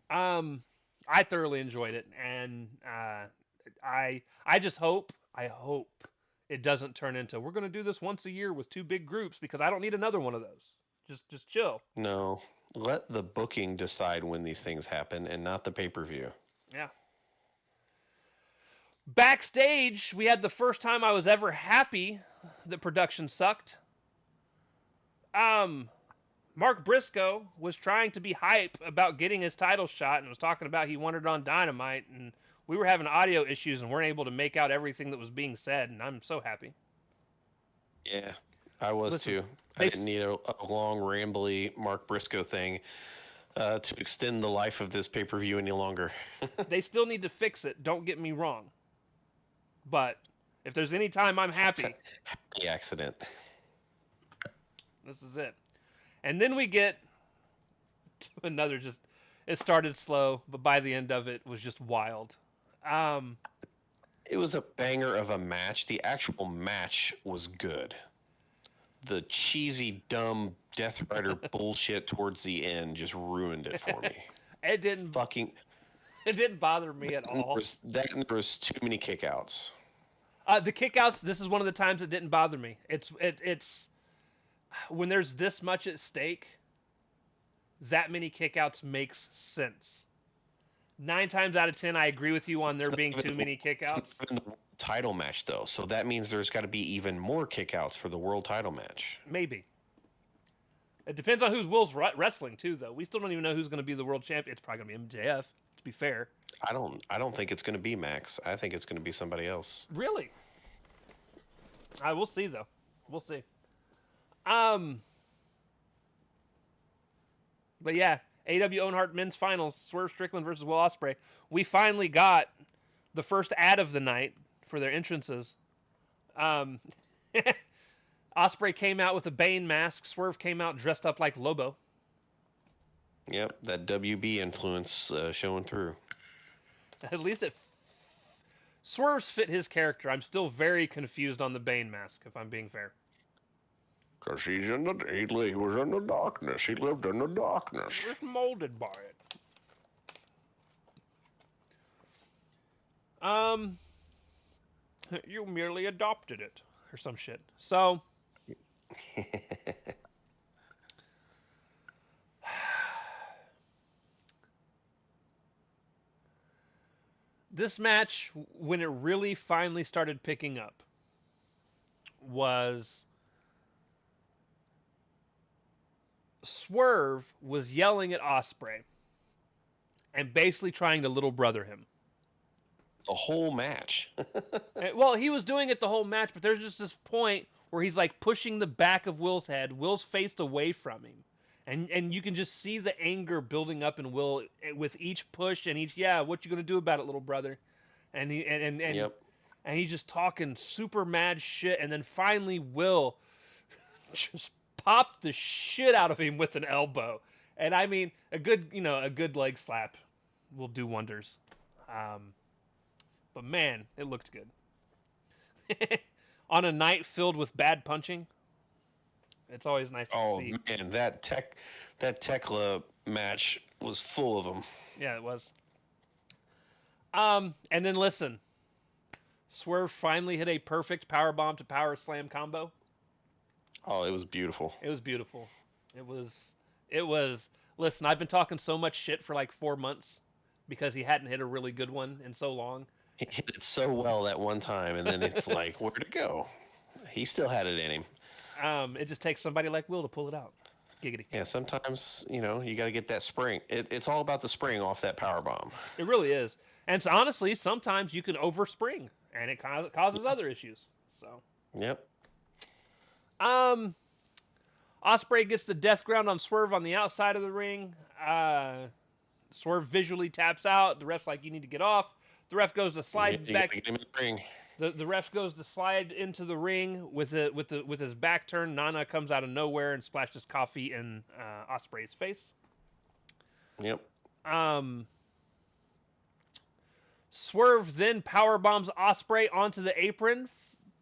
I thoroughly enjoyed it, and I just hope it doesn't turn into we're gonna do this once a year with 2 big groups because I don't need another one of those. Just chill. No, let the booking decide when these things happen, and not the pay-per-view. Yeah. Backstage, we had the first time I was ever happy that production sucked. Mark Briscoe was trying to be hype about getting his title shot and was talking about he wanted it on Dynamite, and we were having audio issues and weren't able to make out everything that was being said, and I'm so happy. Yeah, I was too. I didn't need a long, rambly Mark Briscoe thing to extend the life of this pay-per-view any longer. They still need to fix it, don't get me wrong. But if there's any time I'm happy, The accident. this is it. And then we get to another it started slow, but by the end of it was just wild. It was a banger of a match. The actual match was good. The cheesy, dumb Death Rider bullshit towards the end just ruined it for me. It didn't bother me at all. There was too many kickouts. The kickouts, this is one of the times it didn't bother me. It's when there's this much at stake, that many kickouts makes sense. 9 times out of 10, I agree with you on there being too many kickouts. It's not even the title match, though, so that means there's got to be even more kickouts for the world title match. Maybe. It depends on who's Will's wrestling, too, though. We still don't even know who's going to be the world champion. It's probably going to be MJF, to be fair. I don't think it's going to be Max. I think it's going to be somebody else. Really? We'll see, though. We'll see. But yeah, AEW Owen Hart Men's Finals, Swerve Strickland versus Will Ospreay. We finally got the first ad of the night for their entrances. Ospreay came out with a Bane mask. Swerve came out dressed up like Lobo. Yep, that WB influence showing through. At least Swerve's fit his character. I'm still very confused on the Bane mask, if I'm being fair. Because he was in the darkness. He lived in the darkness. Just molded by it. You merely adopted it, or some shit. So, this match, when it really finally started picking up, was Swerve was yelling at Ospreay and basically trying to little brother him. The whole match. Well, he was doing it the whole match, but there's just this point where he's like pushing the back of Will's head. Will's faced away from him. And you can just see the anger building up in Will with each push and each, what you gonna do about it, little brother? And Yep. And he's just talking super mad shit, and then finally Will just popped the shit out of him with an elbow. And I mean, a good leg slap will do wonders. But man, it looked good. On a night filled with bad punching, it's always nice to see. Oh man, that Tekla match was full of them. Yeah, it was. And then listen, Swerve finally hit a perfect powerbomb to power slam combo. Oh, it was beautiful. It was beautiful. It was. Listen, I've been talking so much shit for like 4 months because he hadn't hit a really good one in so long. He hit it so well that one time, and then it's like, where'd it go? He still had it in him. It just takes somebody like Will to pull it out. Giggity. Yeah, sometimes, you got to get that spring. It's all about the spring off that power bomb. It really is. And so honestly, sometimes you can overspring, and it causes other issues. So. Yep. Ospreay gets the death ground on Swerve on the outside of the ring. Swerve visually taps out. The ref's like, you need to get off. The ref goes to slide back. Get him in the ring. The ref goes to slide into the ring with his back turned. Nana comes out of nowhere and splashes coffee in Ospreay's face. Yep. Swerve then powerbombs Ospreay onto the apron,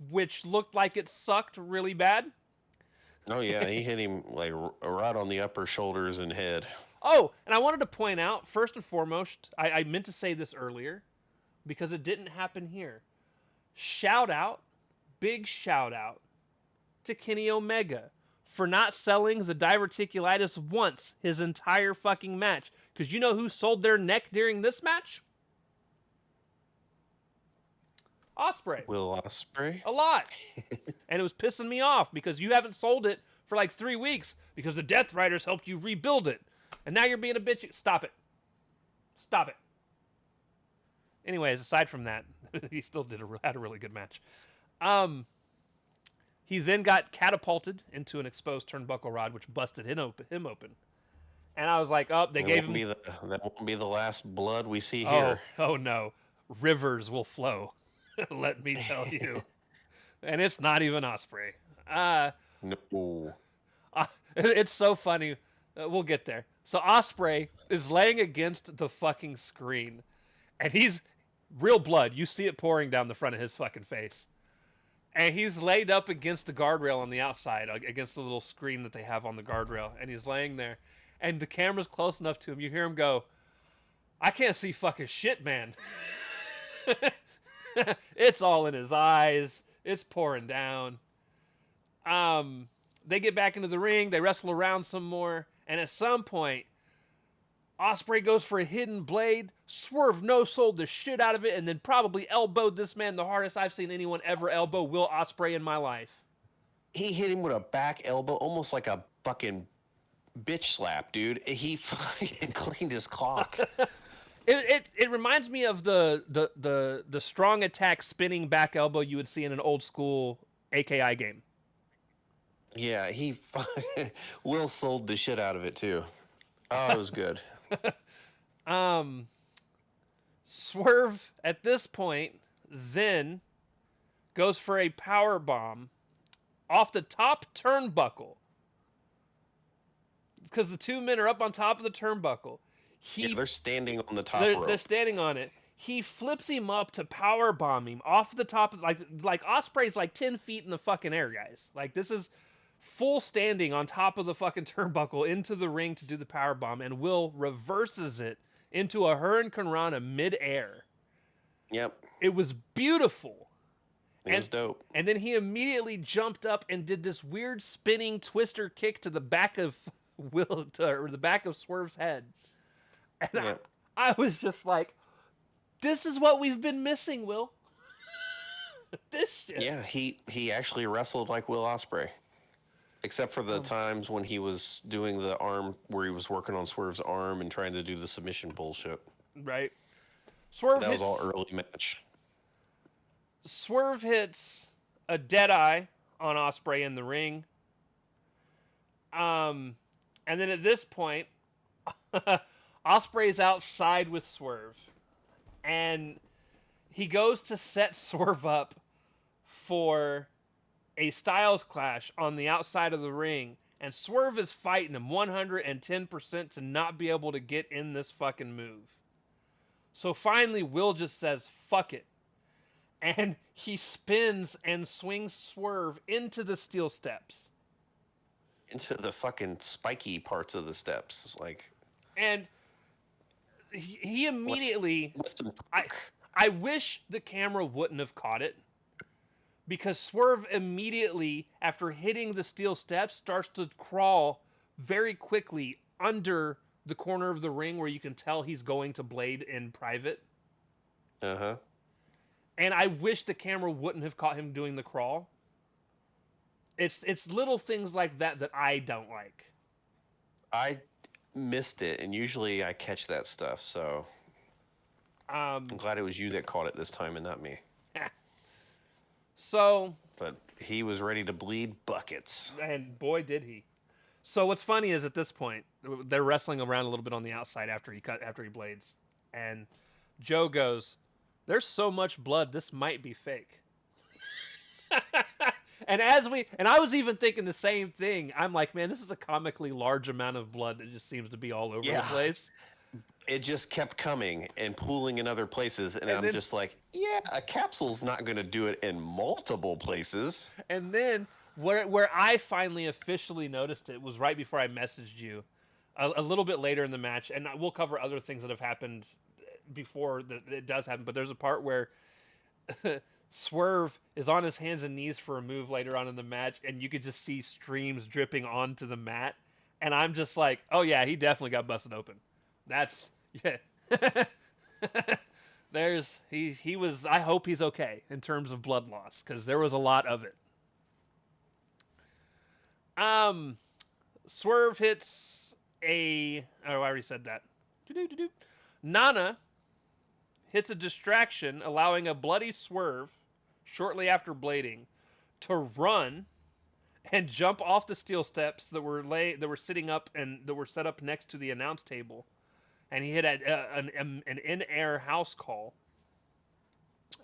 which looked like it sucked really bad. Oh yeah, he hit him like right on the upper shoulders and head. Oh, and I wanted to point out, first and foremost, I meant to say this earlier because it didn't happen here. Big shout out to Kenny Omega for not selling the diverticulitis once his entire fucking match. Because you know who sold their neck during this match? Ospreay. Will Ospreay? A lot. And it was pissing me off because you haven't sold it for like 3 weeks because the Death Riders helped you rebuild it. And now you're being a bitch. Stop it. Stop it. Anyways, aside from that, he still had a really good match. He then got catapulted into an exposed turnbuckle rod, which busted him open. And I was like, oh, they gave him... that won't be the last blood we see oh, here. Oh, no. Rivers will flow. Let me tell you. And it's not even Ospreay. No. It's so funny. We'll get there. So Ospreay is laying against the fucking screen. And he's real blood. You see it pouring down the front of his fucking face. And he's laid up against the guardrail on the outside, against the little screen that they have on the guardrail. And he's laying there. And the camera's close enough to him. You hear him go, I can't see fucking shit, man. It's all in his eyes. It's pouring down. They get back into the ring. They wrestle around some more. And at some point, Ospreay goes for a hidden blade. Swerve no-sold the shit out of it and then probably elbowed this man the hardest I've seen anyone ever elbow Will Ospreay in my life. He hit him with a back elbow, almost like a fucking bitch slap, dude. He fucking cleaned his clock. It reminds me of the strong attack spinning back elbow you would see in an old school AKI game. Yeah, Will sold the shit out of it too. Oh, it was good. Swerve at this point then goes for a power bomb off the top turnbuckle because the two men are up on top of the turnbuckle. They're standing on the top rope. They're standing on it. He flips him up to power bomb him off the top of like Ospreay's like 10 feet in the fucking air, guys. Like this is full standing on top of the fucking turnbuckle into the ring to do the power bomb, and Will reverses it into a Hurricanrana mid-air. Yep. It was beautiful. It was dope. And then he immediately jumped up and did this weird spinning twister kick to the back of the back of Swerve's head. And yep. I was just like, this is what we've been missing, Will. This shit. Yeah, he actually wrestled like Will Ospreay. Except for the times when he was doing the arm, where he was working on Swerve's arm and trying to do the submission bullshit. Right. That was all early match. Swerve hits a Deadeye on Ospreay in the ring. And then at this point, Ospreay's outside with Swerve. And he goes to set Swerve up for a Styles Clash on the outside of the ring, and Swerve is fighting him 110% to not be able to get in this fucking move. So finally, Will just says, fuck it. And he spins and swings Swerve into the steel steps. Into the fucking spiky parts of the steps. And he immediately... I wish the camera wouldn't have caught it. Because Swerve immediately, after hitting the steel steps, starts to crawl very quickly under the corner of the ring where you can tell he's going to Blade in private. Uh-huh. And I wish the camera wouldn't have caught him doing the crawl. It's little things like that I don't like. I missed it, and usually I catch that stuff, so... I'm glad it was you that caught it this time and not me. So, but he was ready to bleed buckets. And boy, did he. So what's funny is at this point, they're wrestling around a little bit on the outside after he blades. And Joe goes, there's so much blood, this might be fake. And I was even thinking the same thing. I'm like, man, this is a comically large amount of blood that just seems to be all over the place. It just kept coming and pooling in other places, and I'm then, just like, yeah, a capsule's not going to do it in multiple places. And then where I finally officially noticed it was right before I messaged you, a little bit later in the match, and we'll cover other things that have happened before that it does happen. But there's a part where Swerve is on his hands and knees for a move later on in the match, and you could just see streams dripping onto the mat, and I'm just like, oh yeah, he definitely got busted open. That's yeah. He was. I hope he's okay in terms of blood loss because there was a lot of it. Swerve hits a. Oh, I already said that. Nana hits a distraction, allowing a bloody Swerve shortly after blading to run and jump off the steel steps that were sitting up and that were set up next to the announce table, and he hit an in-air house call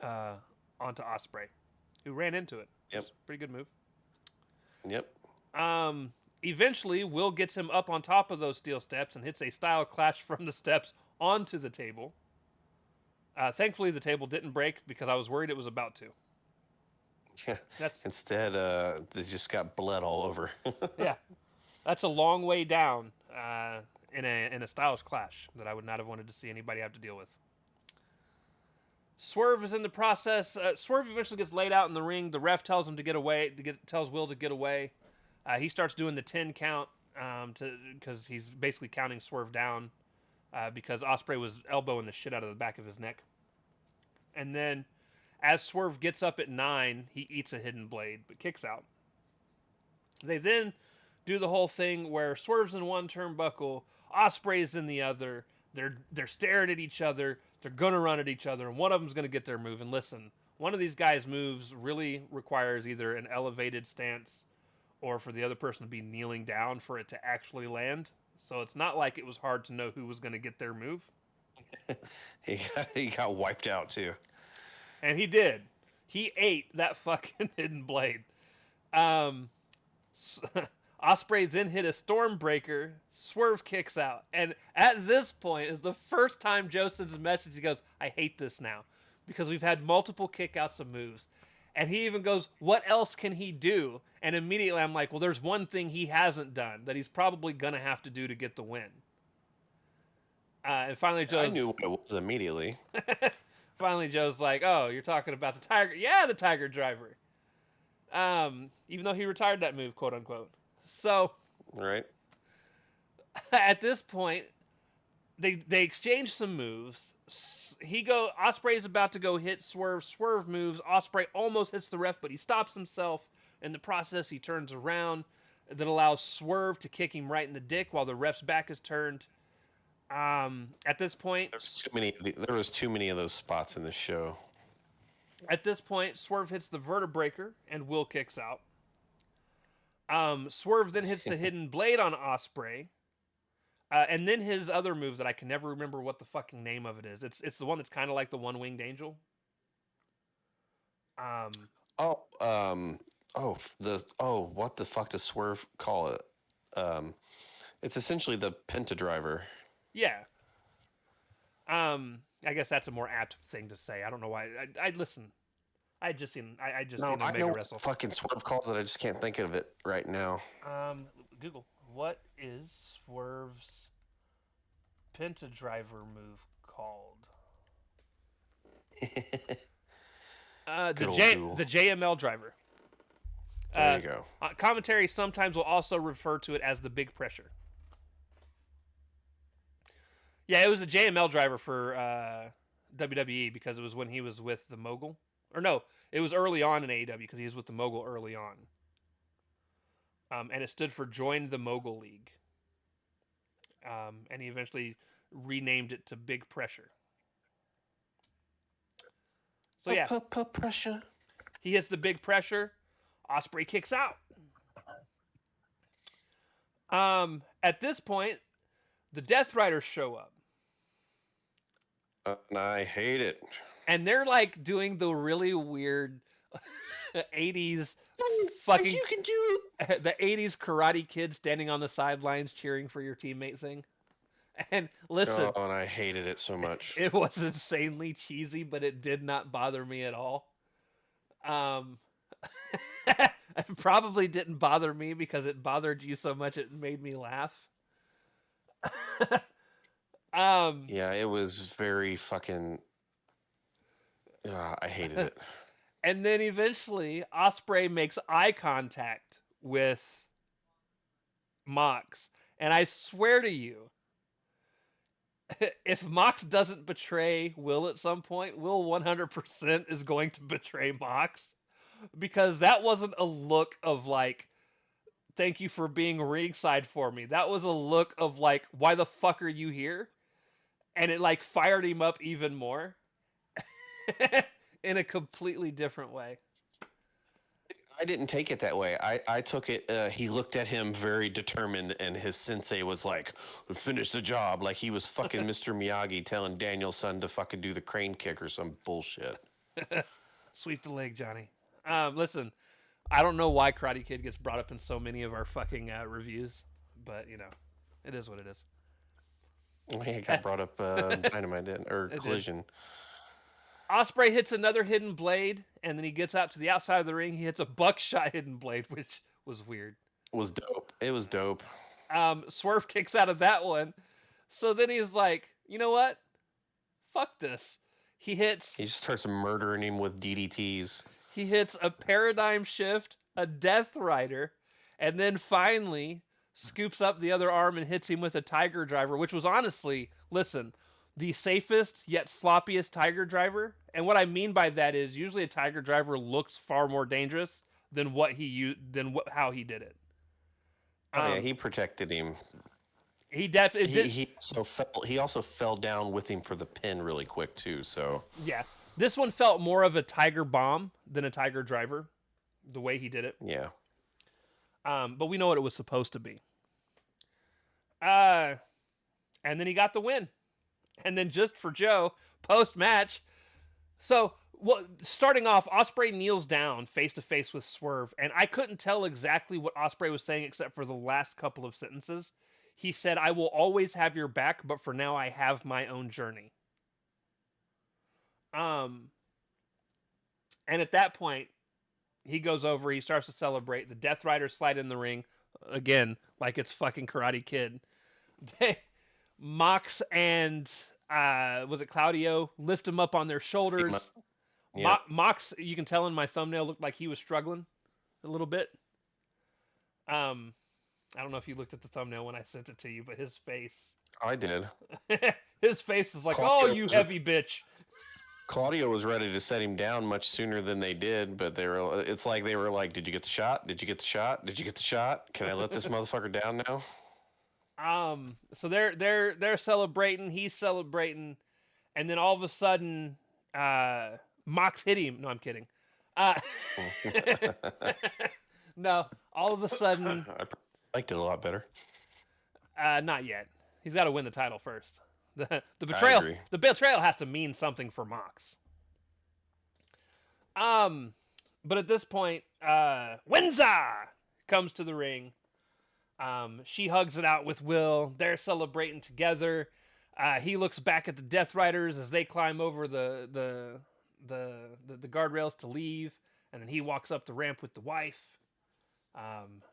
onto Ospreay, who ran into it. Yep, pretty good move. Yep. Eventually, Will gets him up on top of those steel steps and hits a style clash from the steps onto the table. Thankfully, the table didn't break because I was worried it was about to. Yeah. Instead, they just got blood all over. Yeah, that's a long way down in a stylish clash that I would not have wanted to see anybody have to deal with. Swerve is in the process. Swerve eventually gets laid out in the ring. The ref tells him to get away. Tells Will to get away. He starts doing the 10 count because he's basically counting Swerve down because Ospreay was elbowing the shit out of the back of his neck. And then, as Swerve gets up at 9, he eats a hidden blade but kicks out. They then do the whole thing where Swerve's in one turnbuckle, Ospreay's in the other. They're staring at each other. They're gonna run at each other, and one of them's gonna get their move. And listen, one of these guys' moves really requires either an elevated stance or for the other person to be kneeling down for it to actually land. So it's not like it was hard to know who was going to get their move. He got wiped out too. And he did. He ate that fucking hidden blade. Ospreay then hit a Stormbreaker. Swerve kicks out. And at this point is the first time Joe sends a message. He goes, I hate this now. Because we've had multiple kickouts of moves. And he even goes, what else can he do? And immediately I'm like, well, there's one thing he hasn't done that he's probably going to have to do to get the win. And finally Joe's... I knew what it was immediately. Finally Joe's like, oh, you're talking about the Tiger... Yeah, the Tiger Driver. Even though he retired that move, quote unquote. So... Right. At this point, they exchange some moves. Ospreay's about to go hit Swerve. Swerve moves. Ospreay almost hits the ref, but he stops himself. In the process, he turns around. That allows Swerve to kick him right in the dick while the ref's back is turned. At this point... There was too many of those spots in the show. At this point, Swerve hits the Vertebreaker, and Will kicks out. Swerve then hits the hidden blade on Ospreay. And then his other move that I can never remember what the fucking name of it is. It's the one that's kind of like the one-winged angel. What the fuck does Swerve call it? It's essentially the Pentadriver. Yeah. I guess that's a more apt thing to say. I don't know why. I listen. I just seen Omega wrestle. Fucking Swerve calls it. I just can't think of it right now. Google. What is Swerve's Pentadriver move called? The JML driver. There you go. Commentary sometimes will also refer to it as the big pressure. Yeah, it was the JML driver for WWE because it was when he was with the Mogul. Or no, it was early on in AEW because he was with the Mogul early on. And it stood for Join the Mogul League. And he eventually renamed it to Big Pressure. So yeah. Pressure. He hits the big pressure. Ospreay kicks out. At this point, the Death Riders show up. And I hate it. And they're like doing the really weird '80s Like, fucking you can do it. the '80s Karate Kid standing on the sidelines cheering for your teammate thing. And Oh, listen, and I hated it so much. it was insanely cheesy, but it did not bother me at all. Um, it probably didn't bother me because it bothered you so much it made me laugh. um, Yeah, it was very fucking. I hated it. and then eventually, Osprey makes eye contact with Mox, and I swear to you, if Mox doesn't betray Will at some point, Will 100% is going to betray Mox because that wasn't a look of like, thank you for being ringside for me. That was a look of like, why the fuck are you here? And it like fired him up even more in a completely different way. I didn't take it that way. I took it. He looked at him very determined, and his sensei was like, "Finish the job." Like he was fucking Mr. Miyagi telling Daniel-san to fucking do the crane kick or some bullshit. Sweep the leg, Johnny. Listen, I don't know why Karate Kid gets brought up in so many of our fucking reviews, but you know, it is what it is. Well, he got brought up Dynamite didn't, or It did. Collision. Osprey hits another hidden blade, and then he gets out to the outside of the ring. He hits a buckshot hidden blade, which was weird. Was dope. It was dope. Swerve kicks out of that one. So then he's like, you know what? Fuck this. He hits He just starts murdering him with DDTs. he hits a paradigm shift, a death rider, and then finally scoops up the other arm and hits him with a tiger driver, which was honestly, listen, the safest yet sloppiest tiger driver. And what I mean by that is usually a tiger driver looks far more dangerous than how he did it. Oh yeah, he protected him. He definitely He also fell down with him for the pin really quick too. So yeah. This one felt more of a tiger bomb than a tiger driver, the way he did it. yeah, But we know what it was supposed to be. And then he got the win. And then just for Joe, post match. So, starting off, Osprey kneels down face to face with Swerve, and I couldn't tell exactly what Osprey was saying except for the last couple of sentences. He said, "I will always have your back, but for now, I have my own journey." And at that point, he goes over. He starts to celebrate. The Death Riders slide in the ring again, like it's fucking Karate Kid. Mox and was it Claudio lift him up on their shoulders. Yeah. Mox, you can tell in my thumbnail, looked like he was struggling a little bit. I don't know if you looked at the thumbnail when I sent it to you, but his face, I did. his face is like, Claudio "Oh, you heavy bitch." Claudio was ready to set him down much sooner than they did, but it's like they were like, "Did you get the shot? Did you get the shot? Did you get the shot? Can I let this motherfucker down now?" So they're celebrating, he's celebrating, and then all of a sudden, Mox hit him. No, I'm kidding. No, all of a sudden, I liked it a lot better. not yet. He's got to win the title first. The betrayal has to mean something for Mox. But at this point, Wenza comes to the ring. She hugs it out with Will. They're celebrating together. He looks back at the Death Riders as they climb over the guardrails to leave, and then he walks up the ramp with the wife.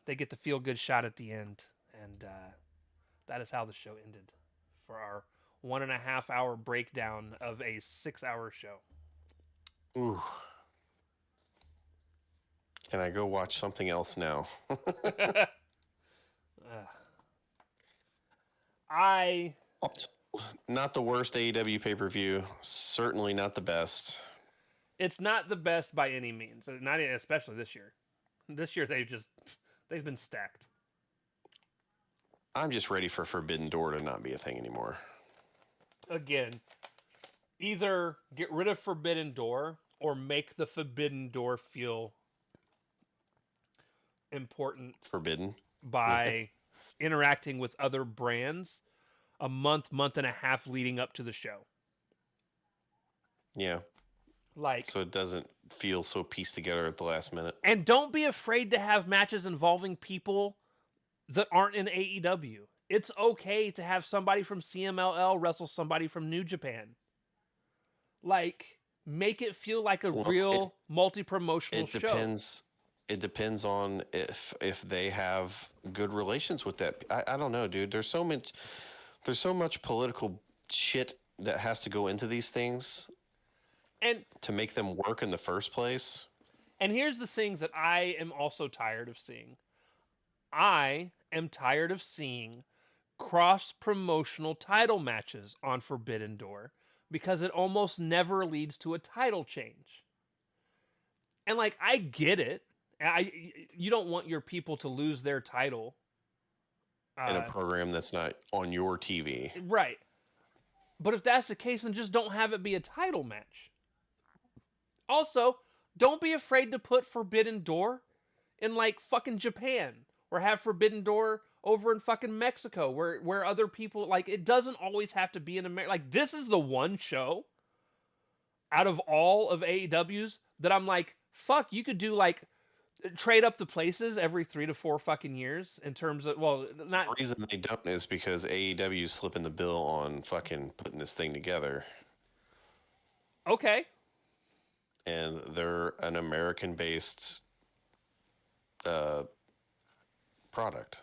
They get the feel good shot at the end, and that is how the show ended for our 1.5 hour breakdown of a 6-hour show. Ooh. Can I go watch something else now? Not the worst AEW pay-per-view. Certainly not the best. It's not the best by any means. Not especially this year. This year they've been stacked. I'm just ready for Forbidden Door to not be a thing anymore. Again, either get rid of Forbidden Door or make the Forbidden Door feel important. Forbidden. By interacting with other brands a month and a half leading up to the show. Yeah. Like, So it doesn't feel so pieced together at the last minute. and don't be afraid to have matches involving people that aren't in AEW. It's okay to have somebody from CMLL wrestle somebody from New Japan. Like, make it feel like a Well, real multi-promotional it show. depends. It depends on if they have good relations with that. I don't know, dude. There's so much political shit that has to go into these things And to make them work in the first place. and here's the things that I am also tired of seeing. I am tired of seeing cross-promotional title matches on Forbidden Door because it almost never leads to a title change. And like, I get it. You don't want your people to lose their title. In a program that's not on your TV. Right. But if that's the case, then just don't have it be a title match. Also, don't be afraid to put Forbidden Door in like fucking Japan, or have Forbidden Door over in fucking Mexico, where other people, like, it doesn't always have to be in America. Like, this is the one show out of all of AEW's that I'm like, fuck, you could do like trade up the places every 3 to 4 fucking years in terms of, well, not. The reason they don't is because AEW is flipping the bill on fucking putting this thing together. Okay. And they're an American-based product.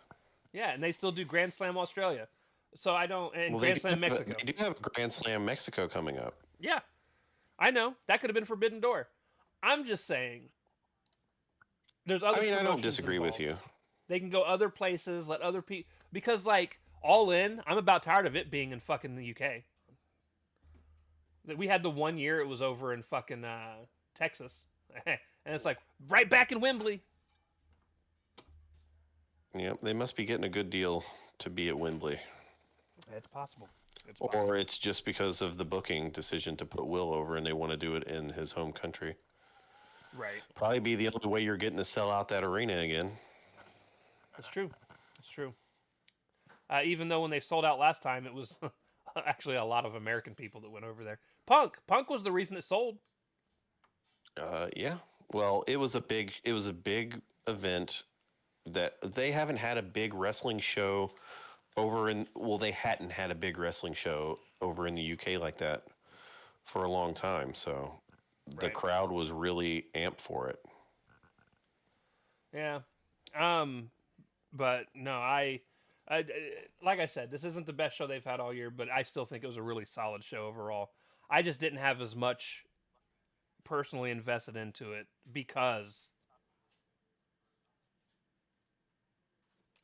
Yeah, and they still do Grand Slam Australia. So I don't, and Grand Slam Mexico. They do have Grand Slam Mexico coming up. Yeah, I know. That could have been Forbidden Door. I'm just saying, there's other. I don't disagree involved. with you. They can go other places, let other people, because like All In, I'm about tired of it being in fucking the UK. We had the 1 year it was over in fucking Texas, and it's like right back in Wembley. Yep, they must be getting a good deal to be at Wembley. It's possible. Or it's just because of the booking decision to put Will over and they want to do it in his home country. Right. Probably be the only way you're getting to sell out that arena again. It's true. It's true. Even though when they sold out last time, it was actually a lot of American people that went over there. Punk was the reason it sold. Yeah. Well, it was a big event that they haven't had a big wrestling show they hadn't had a big wrestling show over in the UK like that for a long time. So the crowd was really amped for it. Yeah. But no, I like I said, this isn't the best show they've had all year, but I still think it was a really solid show overall. I just didn't have as much personally invested into it because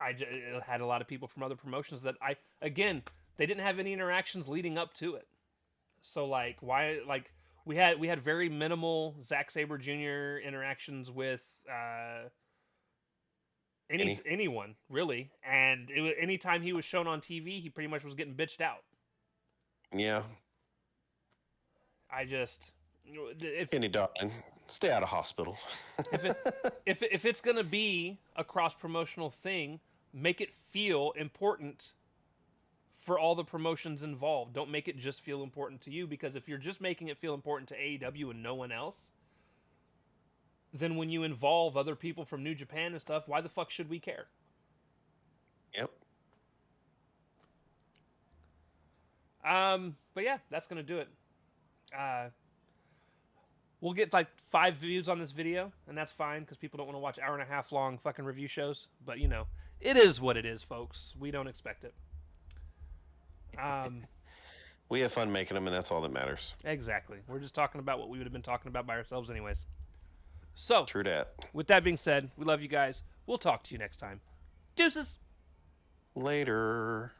it had a lot of people from other promotions that they didn't have any interactions leading up to it. So like, why, like, we had very minimal Zack Sabre Jr. interactions with anyone really, and anytime he was shown on TV, he pretty much was getting bitched out. Yeah. Kenny Darling, stay out of hospital. if it's gonna be a cross promotional thing, make it feel important for all the promotions involved. Don't make it just feel important to you, because if you're just making it feel important to AEW and no one else, then when you involve other people from New Japan and stuff, why the fuck should we care? Yep. But yeah, that's gonna do it. We'll get like 5 views on this video, and that's fine because people don't want to watch hour and a half long fucking review shows. But you know, it is what it is, folks. We don't expect it. We have fun making them, and that's all that matters. Exactly. We're just talking about what we would have been talking about by ourselves anyways. So, true that. With that being said, we love you guys. We'll talk to you next time. Deuces. Later.